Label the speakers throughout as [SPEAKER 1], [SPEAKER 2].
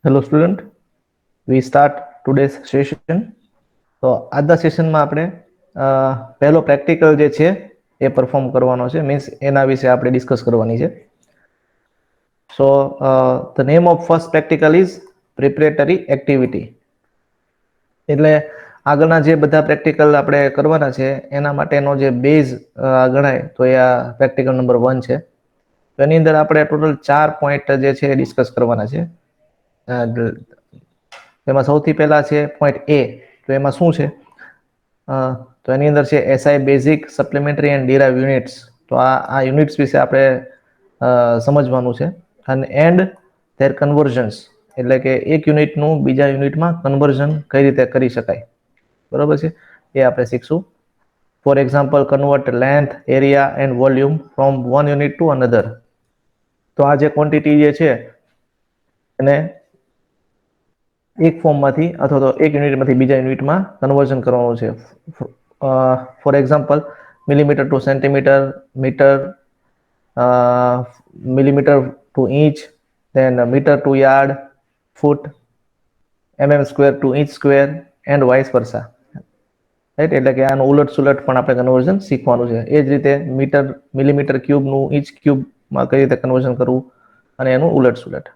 [SPEAKER 1] Hello student, વી start today's session. તો આજના સેશનમાં આપણે પહેલો પ્રેક્ટિકલ જે છે એ પરફોર્મ કરવાનો છે, મીન્સ એના વિશે આપણે ડિસ્કસ કરવાની છે. So the name of first practical is preparatory activity. એટલે આગળના જે બધા પ્રેક્ટિકલ આપણે કરવાના છે એના માટેનો જે બેઝ ગણાય તો એ આ પ્રેક્ટિકલ નંબર 1 છે. તો એની અંદર આપણે ટોટલ 4 પોઈન્ટ જે છે એ ડિસ્કસ કરવાના છે. એમાં સૌથી પહેલા છે પોઈન્ટ એ. તો એમાં શું છે? તો એની અંદર છે SI basic supplementary and derive units. તો આ યુનિટ્સ વિશે આપણે સમજવાનું છે. અને એન્ડ ધેર કન્વર્ઝન્સ, એટલે કે એક યુનિટનું બીજા યુનિટમાં કન્વર્ઝન કઈ રીતે કરી શકાય, બરોબર છે, એ આપણે શીખશું. For example, convert length, area and volume from one unit to another. તો આ જે ક્વોન્ટિટી જે છે એને એક ફોર્મમાંથી અથવા તો એક યુનિટમાંથી બીજા યુનિટમાં કન્વર્ઝન કરવાનું છે. For example, millimetre to centimetre, metre, millimeter to inch, then meter to yard, foot, square to inch square, and vice versa. Right, એટલે કે આનું ઉલટ સુલટ પણ આપણે કન્વર્ઝન શીખવાનું છે. એ જ રીતે મીટર, મિલીમીટર ક્યુબનું ઇંચ ક્યુબમાં કઈ રીતે કન્વર્ઝન કરવું અને એનું ઉલટ સુલટ,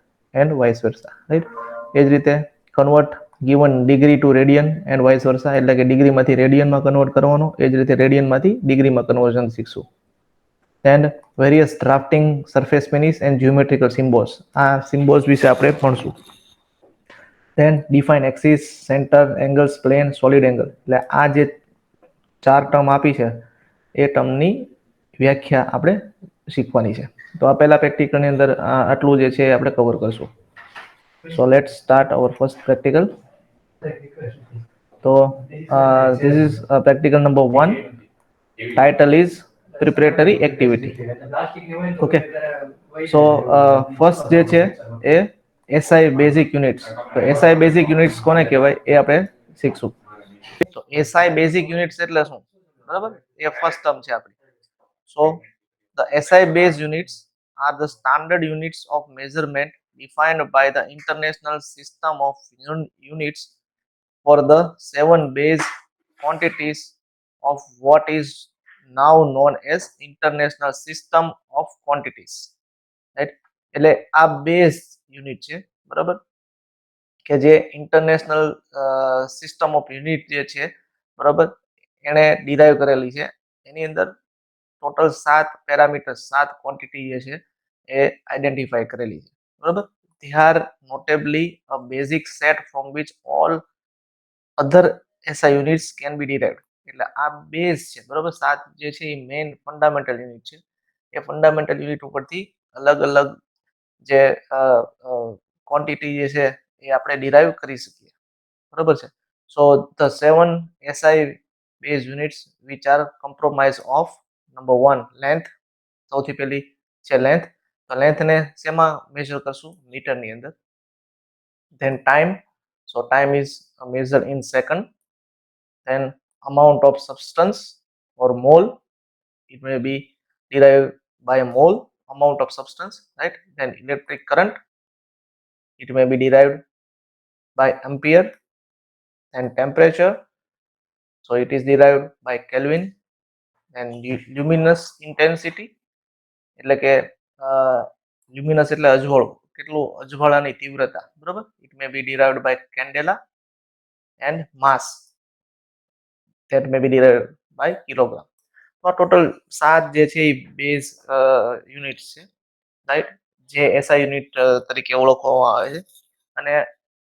[SPEAKER 1] એન્ડ વાઇસ વર્સા. રાઈટ, એ જ રીતે convert given degree to radian and vice versa, એટલે કે ડિગ્રીમાંથી રેડિયનમાં કન્વર્ટ કરવાનો, એ જ રીતે રેડિયનમાંથી ડિગ્રીમાં કન્વર્ઝન શીખશું. And various drafting, surface finish and geometrical symbols. આ સિમ્બોલ્સ વિશે આપણે ભણશું. Then define axis, centre, angles, plane, solid angle. એટલે આ જે 4 ટર્મ આપી છે એ ટર્મની વ્યાખ્યા આપણે શીખવાની છે. તો આ પહેલા પ્રેક્ટિકલની અંદર આટલું જે છે આપણે કવર કરશું. So let's start our first practical. તો this is practical number 1. title is preparatory activity. Okay, so first જે છે એ SI basic units. તો SI basic units કોને કહેવાય એ આપણે શીખશું. તો SI basic units એટલે શું, બરાબર, એ ફર્સ્ટ ટર્મ છે આપણી. So the SI base units are the standard units of measurement defined by the international system of units for the 7 base quantities of what is now known as international system of quantities. Right, એટલે આ base unit છે, બરાબર, કે જે international system of unit જે છે, બરાબર, એને ડિરાઈવ કરેલી છે. એની અંદર ટોટલ 7 પેરામીટર, 7 ક્વોન્ટિટી જે છે એ આઈડેન્ટિફાઈ કરેલી છે, બરાબર. They are notably a basic set from which all other SI units can be derived. એટલે આ બેઝ છે, બરાબર. 7 જે છે એ મેઇન ફંડામેન્ટલ યુનિટ છે. એ ફંડામેન્ટલ યુનિટ ઉપરથી અલગ અલગ જે ક્વોન્ટિટી જે છે એ આપણે ડિરાઈવ કરી શકીએ, બરાબર છે. So the 7 SI base units which are comprised of number 1 length. સૌથી પહેલી છે લેન્થ. તો લેન્થને શેમાં મેજર કરશું? મીટરની અંદર. Then time. So time is measured in second. Then amount of substance or mole, it may be derived by mole, amount of substance, right? Then electric current, it may be derived by ampere. And temperature, so it is derived by Kelvin. And luminous intensity, એટલે કે luminous એટલે અજવાળું, કેટલું અજવાળાની તીવ્રતા, બરાબર, it may be derived by candela. And mass, that may be derived by kilogram. તો આ total 7 જે છે એ બેઝ યુનિટ્સ છે, રાઈટ, જે એસઆઈ યુનિટ તરીકે ઓળખવામાં આવે છે. અને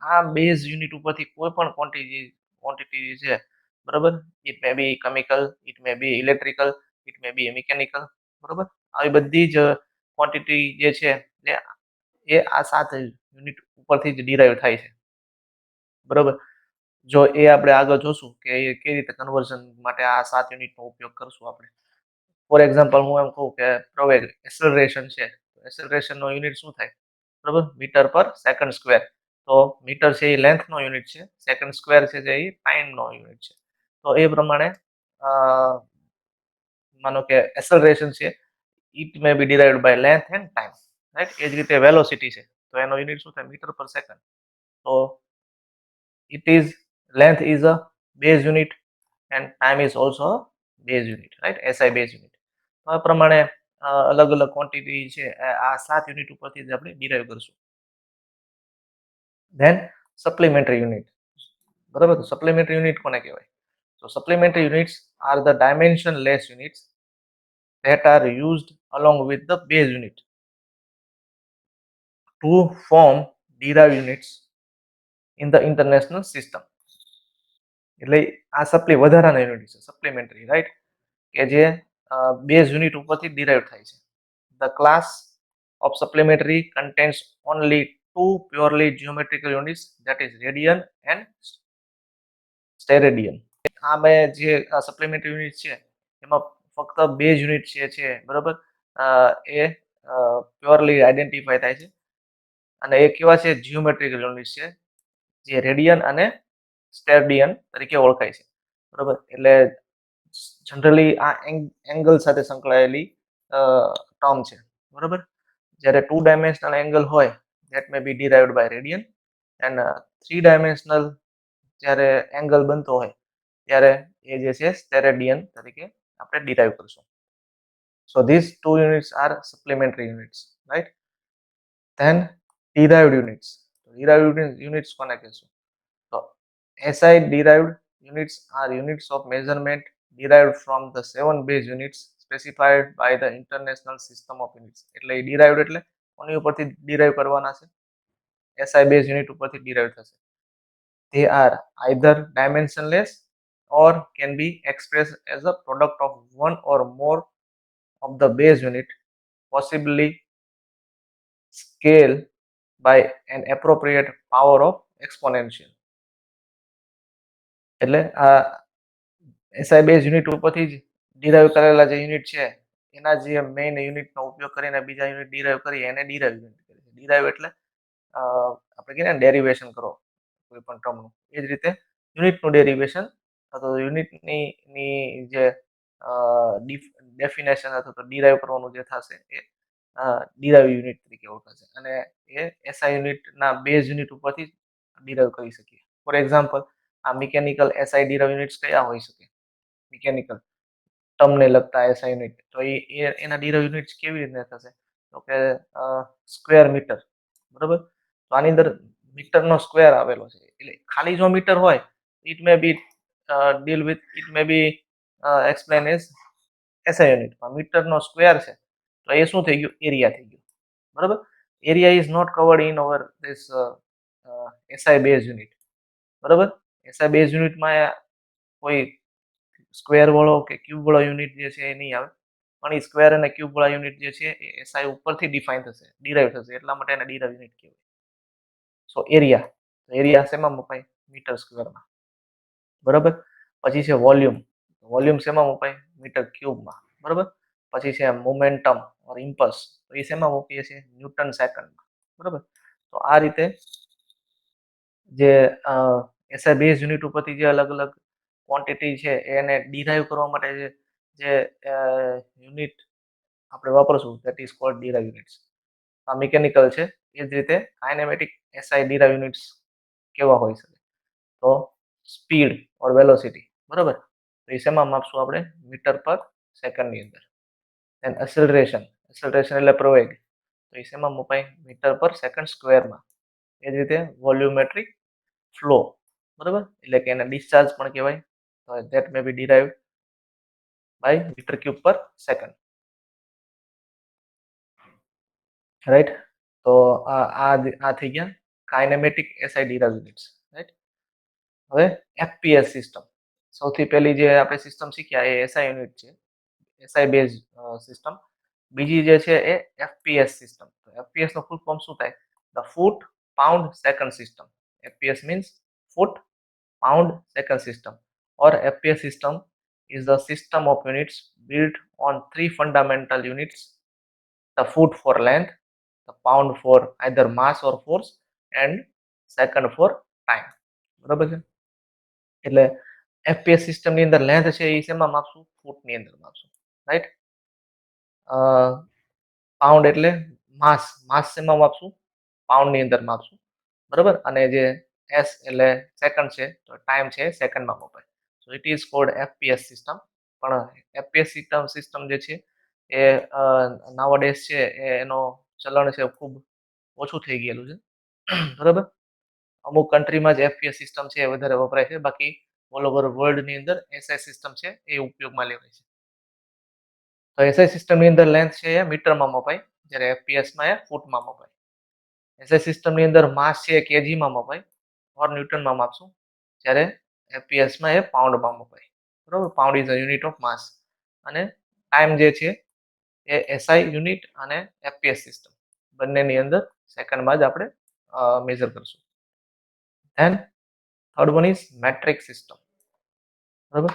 [SPEAKER 1] આ બેઝ યુનિટ ઉપરથી કોઈ પણ ક્વોન્ટિટી છે, બરાબર, it may be chemical, it may be electrical, it may be mechanical, બરાબર, આવી બધી જ ક્વોન્ટિટી જે છે એ આ 7 યુનિટ ઉપરથી જ ડિરાઈવ થાય છે, બરાબર. જો એ આપણે આગળ જોશું કે એ કેવી રીતે કન્વર્ઝન માટે આ 7 યુનિટનો ઉપયોગ કરશું આપણે. ફોર એક્ઝામ્પલ, હું એમ કહું કે પ્રવેગ એક્સેલરેશન છે, એક્સેલરેશનનો યુનિટ શું થાય, બરાબર, મીટર પર સેકન્ડ સ્ક્વેર. તો મીટર છે એ લેન્થનો યુનિટ છે, સેકન્ડ સ્ક્વેર છે જે એ ટાઈમનો યુનિટ છે. તો એ પ્રમાણે માનો કે એક્સેલરેશન છે, it may be derived by length and time, right. એ જ રીતે વેલોસિટી છે, તો એનો યુનિટ શું થાય? મીટર પર second. So it is length is a base unit and time is also a base unit, right? SI base unit. તો આ પ્રમાણે અલગ અલગ ક્વોન્ટિટી છે આ 7 યુનિટ ઉપરથી જ આપણે ડિરાઈવ કરશું. ધેન સપ્લિમેન્ટરી યુનિટ, બરાબર. તો સપ્લિમેન્ટરી યુનિટ કોને કહેવાય? So supplementary units are the dimensionless units that are used along with the base unit to form derived units in the international system. એટલે આ વધારાના યુનિટ છે સપ્લિમેન્ટરી, રાઈટ, કે જે બેઝ યુનિટ ઉપરથી ડિરાઈવ થાય છે. The class of supplementary contains only two purely geometrical units, that is radian and steradian. આ બે જે સપ્લિમેન્ટરી યુનિટ છે એમાં ફક્ત બેઝ યુનિટ છે બરાબર, એ પ્યોરલી આઈડેન્ટિફાય થાય છે અને એ કેવા છે? જીઓમેટ્રિકલ યુનિટ છે, જે રેડિયન અને સ્ટેરેડિયન તરીકે ઓળખાય છે, બરાબર. એટલે જનરલી આ એંગલ સાથે સંકળાયેલી ટર્મ છે, બરાબર. જ્યારે 2 ડાયમેન્શનલ એંગલ હોય that may be derived by radian and 3 dimensional જ્યારે એંગલ બનતો હોય ત્યારે એ જે છે સ્ટેરેડિયન તરીકે આપણે ડિરાઈવ કરશું. So these two units are supplementary units, right? Then derived units. Derived units કોને કહેશું? તો SI derived units are units of measurement derived from the 7 base units specified by the international system of units. એટલે derived એટલે કોની ઉપરથી derive કરવાના છે? SI base unit ઉપરથી derive થશે. They are either dimensionless or can be expressed as a product of one or more of the base unit, possibly scale by an appropriate power of exponential. એટલે આ SI base unit ઉપરથી જ derive કરેલા જે unit છે એના જે main યુનિટનો ઉપયોગ કરીને બીજા યુનિટ ડિરાઈવ કરીએ એને ડિરાઈવ યુનિટ કહે છે. ડિરાઈવ એટલે આપણે કહીએ ને ડેરિવેશન કરો કોઈ પણ ટર્મનું, એ જ રીતે યુનિટનું ડેરિવેશન અથવા તો યુનિટની જે ડેફિનેશન અથવા તો ડિરાઈવ કરવાનું જે થશે એ ડિરાઈવ યુનિટ તરીકે ઓળખાશે અને એ એસઆઈ યુનિટના બેઝ યુનિટ ઉપરથી ડિરાઈવ કરી શકીએ. ફોર એક્ઝામ્પલ, આ મિકેનિકલ એસઆઈ ડિરાઈવ યુનિટ્સ કયા હોઈ શકે? મિકેનિકલ ટર્મને લગતા એસઆઈ યુનિટ, તો એના ડિરાઈવ યુનિટ્સ કેવી રીતે થશે? તો કે સ્ક્વેર મીટર, બરોબર. તો આની અંદર મીટરનો સ્ક્વેર આવેલો છે, એટલે ખાલી જો મીટર હોય it may be deal with it may be explain as SI unit. મીટરનો સ્ક્વેર છે તો એ શું થઈ ગયું? એરિયા થઈ ગયું, બરાબર. Area is not covered in over this SI base unit, બરાબર. એસઆઈ બેઝ યુનિટમાં કોઈ સ્ક્વેર વાળો કે ક્યુબ વાળો યુનિટ જે છે એ નહીં આવે, પણ એ સ્ક્વેર અને ક્યુબ વાળા યુનિટ જે છે એ એસઆઈ ઉપરથી ડિફાઇન થશે, ડિરાઈવ થશે, એટલા માટે એને ડિરાઈવ યુનિટ કહેવાય. સો એરિયા શેમાં મપાય? મીટર સ્ક્વેરમાં, બરાબર. પછી છે વોલ્યુમ. વોલ્યુમ શેમાં મપાય? મીટર ક્યુબમાં, બરાબર. પછી છે મોમેન્ટમ ઓર ઇમ્પલ્સ, તો એ શેમાં મૂકીએ છીએ? ન્યૂટન સેકન્ડમાં, બરાબર. તો આ રીતે જે એસઆઈ બેઝ યુનિટ ઉપરથી જે અલગ અલગ ક્વોન્ટિટી છે એને ડિરાઈવ કરવા માટે જે યુનિટ આપણે વાપરશું that is called derive units. આ મિકેનિકલ છે, એ જ રીતે કાઇનેમેટિક એસઆઈ ડિરાઈવ યુનિટ્સ કેવા હોઈ શકે? તો સ્પીડ ઓર વેલોસિટી, બરાબર. તો એ શેમાં માપશું આપણે? મીટર પર સેકન્ડની અંદર. એન્ડ એસેલરેશન એટલે પ્રવેગ, તો એ શેમાં મપાય? મીટર પર સેકન્ડ સ્ક્વેરમાં. એ જ રીતે વોલ્યુમેટ્રિક ફ્લો, બરાબર, એટલે કે એને ડિસ્ચાર્જ પણ કહેવાય. તો that may be derived by metre cube per second, right. તો આ થઈ ગયા kinematic SI derive units, right. હવે એફપીએસ સિસ્ટમ, સૌથી પહેલી જે આપણે સિસ્ટમ શીખ્યા એ એસઆઈ યુનિટ છે, એસઆઈ બેઝ સિસ્ટમ. બીજી જે છે એ એફપીએસ સિસ્ટમ. તો એફપીએસ નો ફૂલ ફોર્મ શું થાય? The foot pound second system. FPS means foot pound second system, or FPS system is the system of units built on three fundamental units: the foot for length, the pound for either mass or force, and second for time. બરાબર છે? એટલે FPS system ની અંદર length છે એ શેમાં માપશું? ફૂટ ની અંદર માપશું, right. Pound એટલે માસ શેમાં માપશું? પાઉન્ડ ની અંદર માપશું. બરાબર, અને જે એસ એટલે સેકન્ડ છે તો ટાઈમ છે સેકન્ડમાં મપાય. So it is called FPS system. પણ એફપીએસ સિસ્ટમ જે છે એ નાવડેસ છે એનો ચલણ છે ખૂબ ઓછું થઈ ગયેલું છે. બરાબર, અમુક કન્ટ્રીમાં જ એફપીએસ સિસ્ટમ છે એ વધારે વપરાય છે, બાકી ઓલ ઓવર વર્લ્ડ ની અંદર એસઆઈ સિસ્ટમ છે એ ઉપયોગમાં લેવાય છે. તો એસઆઈ સિસ્ટમ ની અંદર લેન્થ છે એ મીટરમાં મપાય, જ્યારે એફપીએસ માં એ ફૂટમાં મપાય. એસઆઈ સિસ્ટમ ની અંદર માસ છે એ કેજીમાં મપાય ઓર ન્યૂટનમાં માપશું, જ્યારે એફપીએસ માં એ પાઉન્ડમાં મપાય. બરોબર, pound is a unit of mass. અને ટાઈમ જે છે એ એસઆઈ યુનિટ અને એફપીએસ સિસ્ટમ બંનેની અંદર સેકન્ડમાં જ આપણે મેજર કરશું. Then third one is metric system. બરાબર,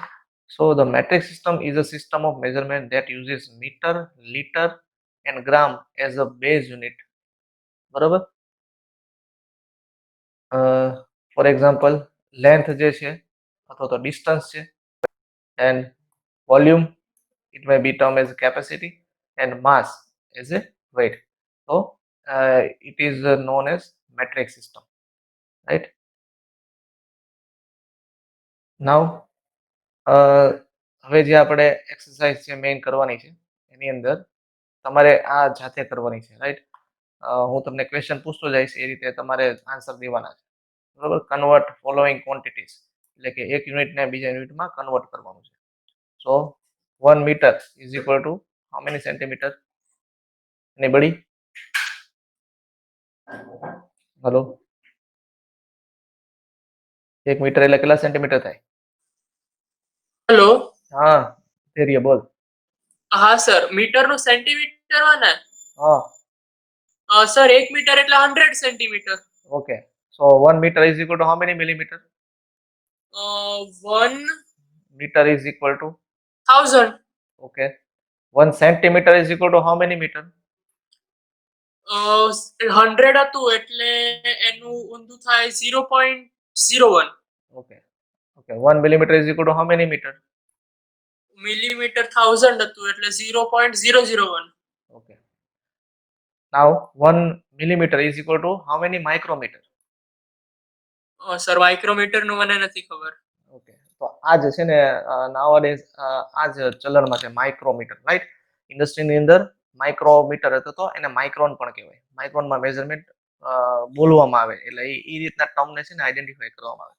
[SPEAKER 1] so the metric system is a system of measurement that uses meter, liter and gram as a base unit. બરાબર, ફોર એક્ઝામ્પલ લેન્થ જે છે અથવા તો ડિસ્ટન્સ છે, and volume, it may be termed as capacity, and mass as a weight. So it is known as metric system, right? Now હવે જે આપણે exercise છે મેઇન કરવાની છે એની અંદર તમારે આ જાતે કરવાની છે, રાઈટ? હું તમને ક્વેશ્ચન પૂછતો જઈશ એ રીતે તમારે આન્સર દેવાના છે. બરોબર, કન્વર્ટ ફોલોઈંગ ક્વોન્ટિટીઝ એટલે કે એક યુનિટને બીજા યુનિટમાં કન્વર્ટ કરવાનું છે. So 1 metre is equal to how many centimetre? Anybody? Hello, 1 metre એટલે કેટલા સેન્ટીમીટર થાય?
[SPEAKER 2] હેલો,
[SPEAKER 1] હા ધૈર્ય બોલ.
[SPEAKER 2] હા સર, મીટર નું સેન્ટીમીટર માં ને?
[SPEAKER 1] હા
[SPEAKER 2] સર 1 મીટર એટલે 100 centimetre.
[SPEAKER 1] Okay, so 1 metre is equal to how many millimetre?
[SPEAKER 2] 1
[SPEAKER 1] metre is equal to
[SPEAKER 2] 1000.
[SPEAKER 1] Okay, 1 centimetre is equal to how many metre?
[SPEAKER 2] 100 હતું એટલે એનું ઊંધું થાય 0.01.
[SPEAKER 1] Okay okay, 1 millimetre is equal to how many metre?
[SPEAKER 2] Millimetre 1000 હતું એટલે 0.001.
[SPEAKER 1] Okay, now 1 millimetre is equal to how many micrometre?
[SPEAKER 2] Sir micrometre નું મને નથી ખબર.
[SPEAKER 1] ઓકે, તો આ જે છે ને નાવડેઝ આ જ ચલણમાં છે માઇક્રોમીટર, રાઈટ? ઇન્ડસ્ટ્રીની અંદર માઇક્રોમીટર હતો તો એને માઇક્રોન પણ કહેવાય. માઇક્રોનમાં મેઝરમેન્ટ બોલવામાં આવે એટલે એ રીતના ટર્મને છે ને આઈડેન્ટિફાઈ કરવામાં આવે.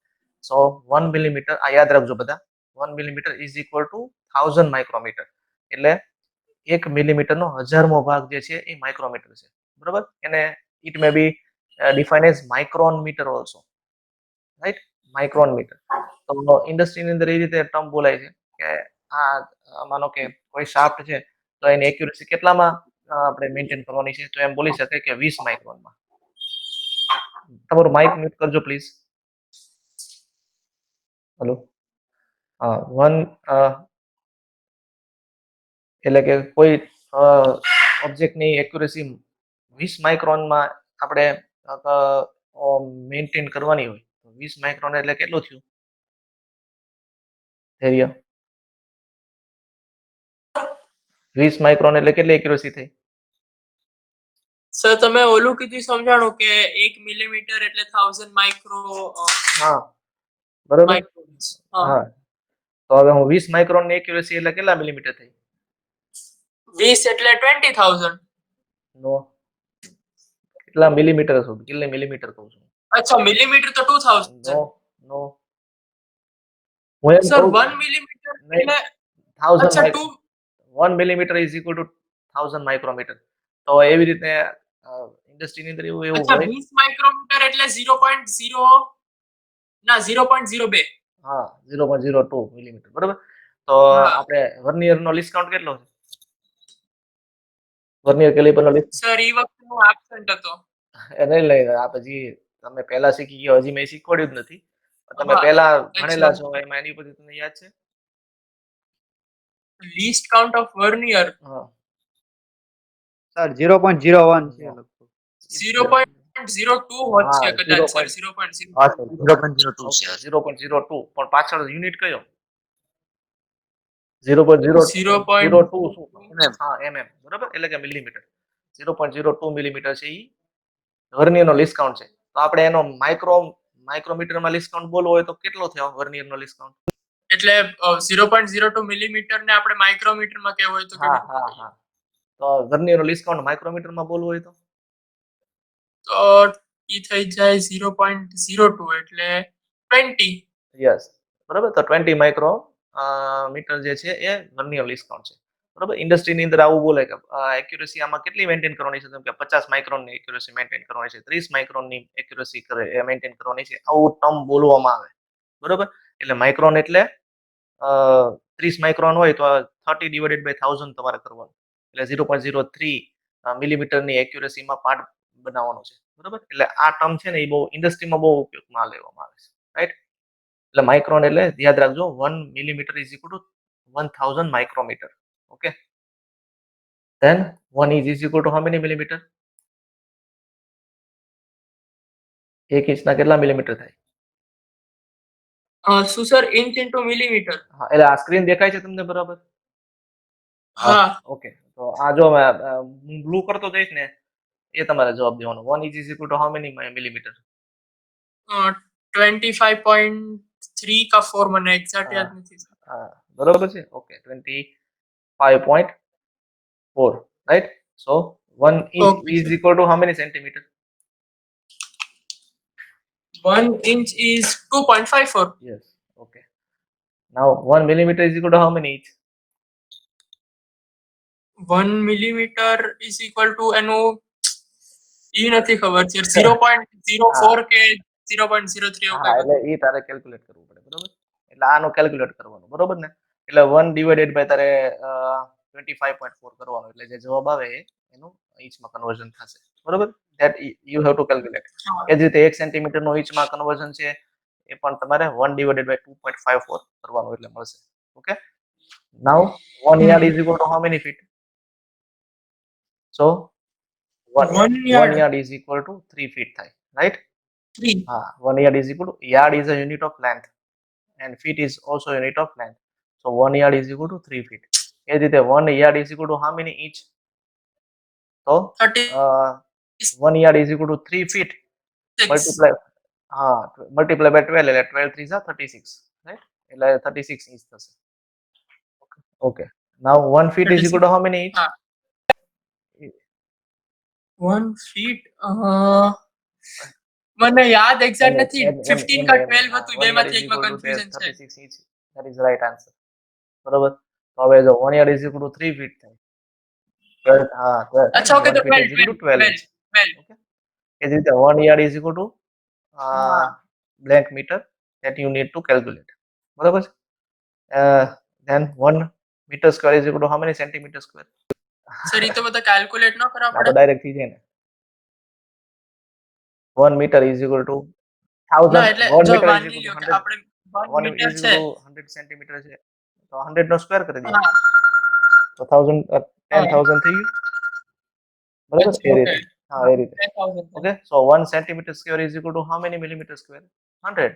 [SPEAKER 1] સો 1 મિલીમીટર આ યાદ રાખજો બધા. 1 millimetre is equal to 1000 micrometre, એટલે 1 મિલીમીટરનો 1000મો ભાગ જે છે એ માઇક્રોમીટર છે. બરોબર, એને it may be define as micron metre also, right? Micron metre. તો ઇન્ડસ્ટ્રીની અંદર એ રીતે ટર્મ બોલાય છે કે આ માનો કે કોઈ શાફ્ટ છે તો એની એક્યુરેસી કેટલામાં આપણે મેન્ટેન કરવાની છે? તો એમ બોલી શકાય કે 20 માઇક્રોનમાં. તમારું માઇક મ્યુટ કરજો પ્લીઝ. હેલો, હા, 1 એટલે કે કોઈ ઓબ્જેક્ટની એક્યુરેસી 20 માઇક્રોનમાં આપણે મેન્ટેન કરવાની હોય તો 20 માઇક્રોન એટલે કેટલું થયું ધૈર્ય? 20 માઇક્રોન એટલે કેટલી એક્યુરેસી થઈ?
[SPEAKER 2] સર તમે ઓલું કીધું સમજાણું કે 1 મિલીમીટર એટલે 1000 માઇક્રો.
[SPEAKER 1] હા બરોબર,
[SPEAKER 2] માઇક્રોન્સ.
[SPEAKER 1] હા. તો હવે હું 20 માઇક્રોન ની એક્યુરેસી એટલે કેટલા મિલીમીટર થઈ?
[SPEAKER 2] 20 એટલે 20000.
[SPEAKER 1] નો, કેટલા મિલીમીટર છું? કેટલી મિલીમીટર કહું છું?
[SPEAKER 2] અચ્છા, મિલીમીટર તો 2000.
[SPEAKER 1] નો નો, હું એમ
[SPEAKER 2] સર
[SPEAKER 1] કહું
[SPEAKER 2] 1 મિલીમીટર
[SPEAKER 1] નહીં,
[SPEAKER 2] એટલે
[SPEAKER 1] 1000
[SPEAKER 2] અચ્છા 2.
[SPEAKER 1] 1 millimetre is equal to 1000 micrometre. તો એવી રીતે ઇન્ડસ્ટ્રીની અંદર એવું
[SPEAKER 2] અચ્છા,
[SPEAKER 1] હોય.
[SPEAKER 2] 20 માઇક્રોમીટર એટલે 0.0 ના 0.02.
[SPEAKER 1] હા 0.02 મિલીમીટર, બરોબર. તો
[SPEAKER 2] હા.
[SPEAKER 1] આપણે વર્નિયર નો લીસ્ટ કાઉન્ટ કેટલો છે? વર્નિયર કેલિપર નો લીસ્ટ
[SPEAKER 2] સર એ વખતે હું એબ્સેન્ટ હતો.
[SPEAKER 1] નહીં લઈ આ પછી તમે પહેલા શીખી ગયા, હજી મેં શીખવાડ્યું જ નથી. તમે
[SPEAKER 2] હા,
[SPEAKER 1] પહેલા ભણેલા
[SPEAKER 2] અચ્છા.
[SPEAKER 1] છો એમાં એની પછી તમને યાદ છે?
[SPEAKER 2] લીસ્ટ કાઉન્ટ ઓફ વર્નિયર
[SPEAKER 1] હા
[SPEAKER 3] સર 0.01 છે લગભગ.
[SPEAKER 2] 0.02 હોત છે કદાચ સર. 0.02.
[SPEAKER 1] હા સર 0.02 છે. 0.02 પણ પાછળ યુનિટ કયો? 0.02 શું? હા mm, બરાબર, એટલે કે મિલીમીટર. 0.02 મિલીમીટર છે ઈ વર્નિયર નો લીસ્ટ કાઉન્ટ છે. તો આપણે એનો માઇક્રોમીટરમાં લીસ્ટ કાઉન્ટ બોલવો હોય તો કેટલો થયો વર્નિયરનો લીસ્ટ કાઉન્ટ?
[SPEAKER 2] એટલે 0.02 મિલીમીટર ને આપણે માઇક્રોમીટરમાં કહેવું હોય તો
[SPEAKER 1] હા
[SPEAKER 2] કેવી
[SPEAKER 1] હા
[SPEAKER 2] રીતે
[SPEAKER 1] હા તો વર્નિયરનો લીસ્ટ કાઉન્ટ માઇક્રોમીટરમાં બોલવું હોય તો
[SPEAKER 2] તો ઈ થઈ જાય 0.02 એટલે 20.
[SPEAKER 1] યસ બરાબર. તો 20 માઇક્રો મીટર જે છે એ વર્નિયર લીસ્ટ કાઉન્ટ છે. બરાબર. ઇન્ડસ્ટ્રીની અંદર આવું બોલે કે એક્યુરેસી આમાં કેટલી મેન્ટેન કરવાની છે? કે 50 માઇક્રોનની એક્યુરેસી મેન્ટેન કરવાની છે, 30 માઇક્રોનની એક્યુરેસી મેન્ટેન કરવાની છે, આવું ટર્મ બોલવામાં આવે. બરાબર. એટલે માઇક્રોન એટલે 30 માઇક્રોન હોય તો 30 ડિવાઇડેડ બાય 1000 તમારે કરવાનું, એટલે 0.03 મિલીમીટરની એક્યુરેસીમાં પાર્ટ બનાવવાનો છે. બરાબર. એટલે આ ટર્મ છે ને એ બહુ ઇન્ડસ્ટ્રીમાં બહુ ઉપયોગમાં લેવામાં આવે છે. રાઈટ. એટલે માઇક્રોન એટલે યાદ રાખજો 1 millimetre is equal to 1000 micrometre. Okay. Then 1 is equal to how many millimeter? 1 ઇંચના કેટલા મિલીમીટર થાય?
[SPEAKER 2] શું સર ઇંચ ઇન્ટુ મિલીમીટર?
[SPEAKER 1] હા, એટલે આ સ્ક્રીન દેખાય છે તમને બરાબર?
[SPEAKER 2] હા.
[SPEAKER 1] ઓકે. તો આ જો હું બ્લુ કરતો જઈશ ને એ તમારે જવાબ દેવાનો. 1 is equal to how many millimeter?
[SPEAKER 2] 25.3 का 4 મને એક્ઝેક્ટ યાદ નથી સર.
[SPEAKER 1] હા, બરાબર છે. Okay. 25.4, right? So 1 inch
[SPEAKER 2] Okay,
[SPEAKER 1] is
[SPEAKER 2] sir.
[SPEAKER 1] equal to how many centimeter?
[SPEAKER 2] 1 inch is 2.54.
[SPEAKER 1] Yes. Okay. Now 1 millimeter is equal to how many inch?
[SPEAKER 2] 1 millimetre is equal to એનું ઈ નથી ખબર છે 0.04 કે 0.03 એવું
[SPEAKER 1] હા,
[SPEAKER 2] કંઈક
[SPEAKER 1] એટલે એ તારે કેલ્ક્યુલેટ કરવું પડે. બરોબર. એટલે આનું કેલ્ક્યુલેટ કરવાનું. બરોબર ને? એટલે 1 ડિવાઇડેડ બાય તારે 25.4 કરવાનું, એટલે જે જવાબ આવે એનું ઇંચમાં કન્વર્ઝન થશે. બરોબર. That you have to calculate.
[SPEAKER 2] હા.
[SPEAKER 1] એ જ રીતે 1 સેન્ટીમીટર નું ઇંચમાં કન્વર્ઝન છે એ પણ તમારે 1 ડિવાઇડેડ બાય 2.54 કરવાનું એટલે મળશે. Okay. Now 1 yard is equal to how many feet? So 1
[SPEAKER 2] 1 yard
[SPEAKER 1] yard is equal to 3 feet થાય. Right?
[SPEAKER 2] 3.
[SPEAKER 1] Ah, 1 yard is equal to, yard is a unit of length and feet is also a unit of length. So 1 yard is equal to 3 feet. એ જ રીતે 1 yard is equal to how many inch? So
[SPEAKER 2] 30
[SPEAKER 1] 1 yard is equal to 3 feet multiply multiply by 12 એટલે 12 3 36, right? એટલે 36 inch થશે. Okay. Now 1 feet is equal to how many inch?
[SPEAKER 2] હા. 1 feet મને યાદ exact નથી 15 કા 12 હતું બેમાંથી એકમાં કન્ફ્યુઝન છે.
[SPEAKER 1] 36 inch. That is the right answer. બરોબર. તો હવે જો 1 yard is equal to 3 feet થાય. 12, હા, 12.
[SPEAKER 2] અચ્છા ઓકે
[SPEAKER 1] 1
[SPEAKER 2] તો
[SPEAKER 1] feet is equal to 12 inch.
[SPEAKER 2] 12.
[SPEAKER 1] Okay. એ જ રીતે 1 yard is equal to blank meter that you need to calculate. બરોબર છે? Then 1 meter square is equal to how many centimeter square?
[SPEAKER 2] Sir ઈ તો બધા કેલ્ક્યુલેટ ન કરવા
[SPEAKER 1] આ તો
[SPEAKER 2] પડે.
[SPEAKER 1] ડાયરેક્ટ થઈ જાય ને. 1 meter is equal to 1000.
[SPEAKER 2] ના એટલે
[SPEAKER 1] 1
[SPEAKER 2] જો
[SPEAKER 1] meter is
[SPEAKER 2] માની
[SPEAKER 1] equal to
[SPEAKER 2] લ્યો કે
[SPEAKER 1] 100.
[SPEAKER 2] આપણે 1
[SPEAKER 1] 1
[SPEAKER 2] મીટર
[SPEAKER 1] is
[SPEAKER 2] છે.
[SPEAKER 1] equal to 100 centimeter છે તો 100 નો સ્ક્વેર કરી દે
[SPEAKER 2] હા.
[SPEAKER 1] તો 1000 10,000 થઈ ગયું. બરાબર.
[SPEAKER 2] અચ્છા,
[SPEAKER 1] એ
[SPEAKER 2] okay.
[SPEAKER 1] રીતે. હા, એ રીતે.
[SPEAKER 2] 10,000.
[SPEAKER 1] Okay. So 1 centimeter square is equal to how many millimeter square? 100.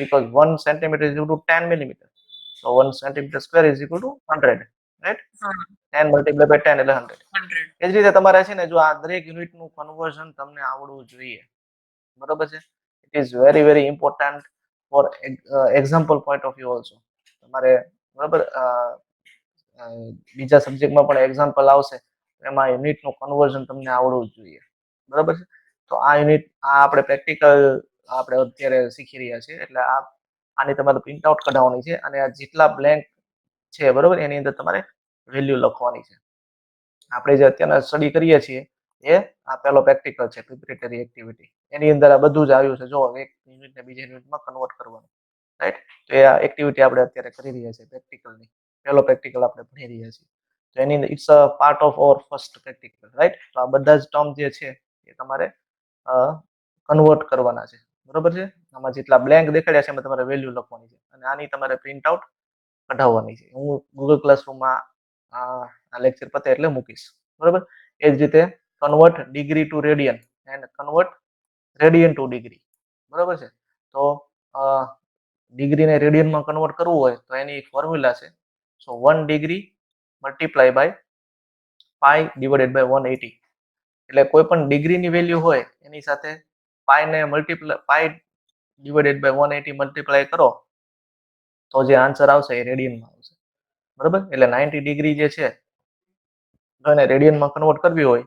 [SPEAKER 1] Because 1 centimeter is equal to 10 millimeter. So 1 centimeter square is equal to 100. Right?
[SPEAKER 2] હા,
[SPEAKER 1] 10 multiplied by 10 એટલે 100.
[SPEAKER 2] 100.
[SPEAKER 1] એ જ રીતે તમારે છે ને જો આ દરેક યુનિટનું કન્વર્ઝન તમને આવડવું જોઈએ. બરોબર છે? It is very very important for example point of view also. તમારે બરાબર બીજા સબ્જેક્ટમાં પણ એક્ઝામ્પલ આવશે એમાં યુનિટનું કન્વર્ઝન તમને આવડવું જ જોઈએ. બરાબર છે? તો આ યુનિટ આ આપણે પ્રેક્ટિકલ આપણે અત્યારે શીખી રહ્યા છીએ એટલે આની તમારે પ્રિન્ટ આઉટ કઢાવવાની છે અને આ જેટલા બ્લેન્ક છે બરોબર એની અંદર તમારે વેલ્યુ લખવાની છે. આપણે જે અત્યારે સ્ટડી કરીએ છીએ એ આ પહેલો પ્રેક્ટિકલ છે પ્રિપરેટરી એક્ટિવિટી. એની અંદર આ બધું જ આવ્યું છે. જો એક યુનિટને બીજા યુનિટમાં કન્વર્ટ કરવાનું. રાઈટ? તો એ આ એક્ટિવિટી આપણે અત્યારે કરી રહ્યા છીએ પ્રેક્ટિકલની. પહેલો પ્રેક્ટિકલ આપણે ભણી રહ્યા છીએ. તો એની અંદર it's a part of our first practical. Right? તો આ બધા જ ટર્મ જે છે એ તમારે કન્વર્ટ કરવાના છે. બરોબર છે? આમાં જેટલા બ્લેન્ક દેખાડ્યા છે એમાં તમારે વેલ્યુ લખવાની છે અને આની તમારે પ્રિન્ટ આઉટ કઢાવવાની છે. હું ગૂગલ ક્લાસરૂમમાં આ લેક્ચર પતે એટલે મૂકીશ. બરોબર? એ જ રીતે convert degree to radian and convert radian to degree. બરોબર છે? તો ડિગ્રીને રેડિયનમાં કન્વર્ટ કરવું હોય તો એની એક ફોર્મ્યુલા છે. So 1 degree multiply by pi divided by 180. એટલે કોઈ પણ ડિગ્રીની વેલ્યુ હોય એની સાથે પાઈ ને multiply pi divided by 180 multiply કરો તો જે આન્સર આવશે એ રેડિયનમાં આવશે, બરાબર. એટલે 90 ડિગ્રી જે છે અને રેડિયનમાં કન્વર્ટ કરવી હોય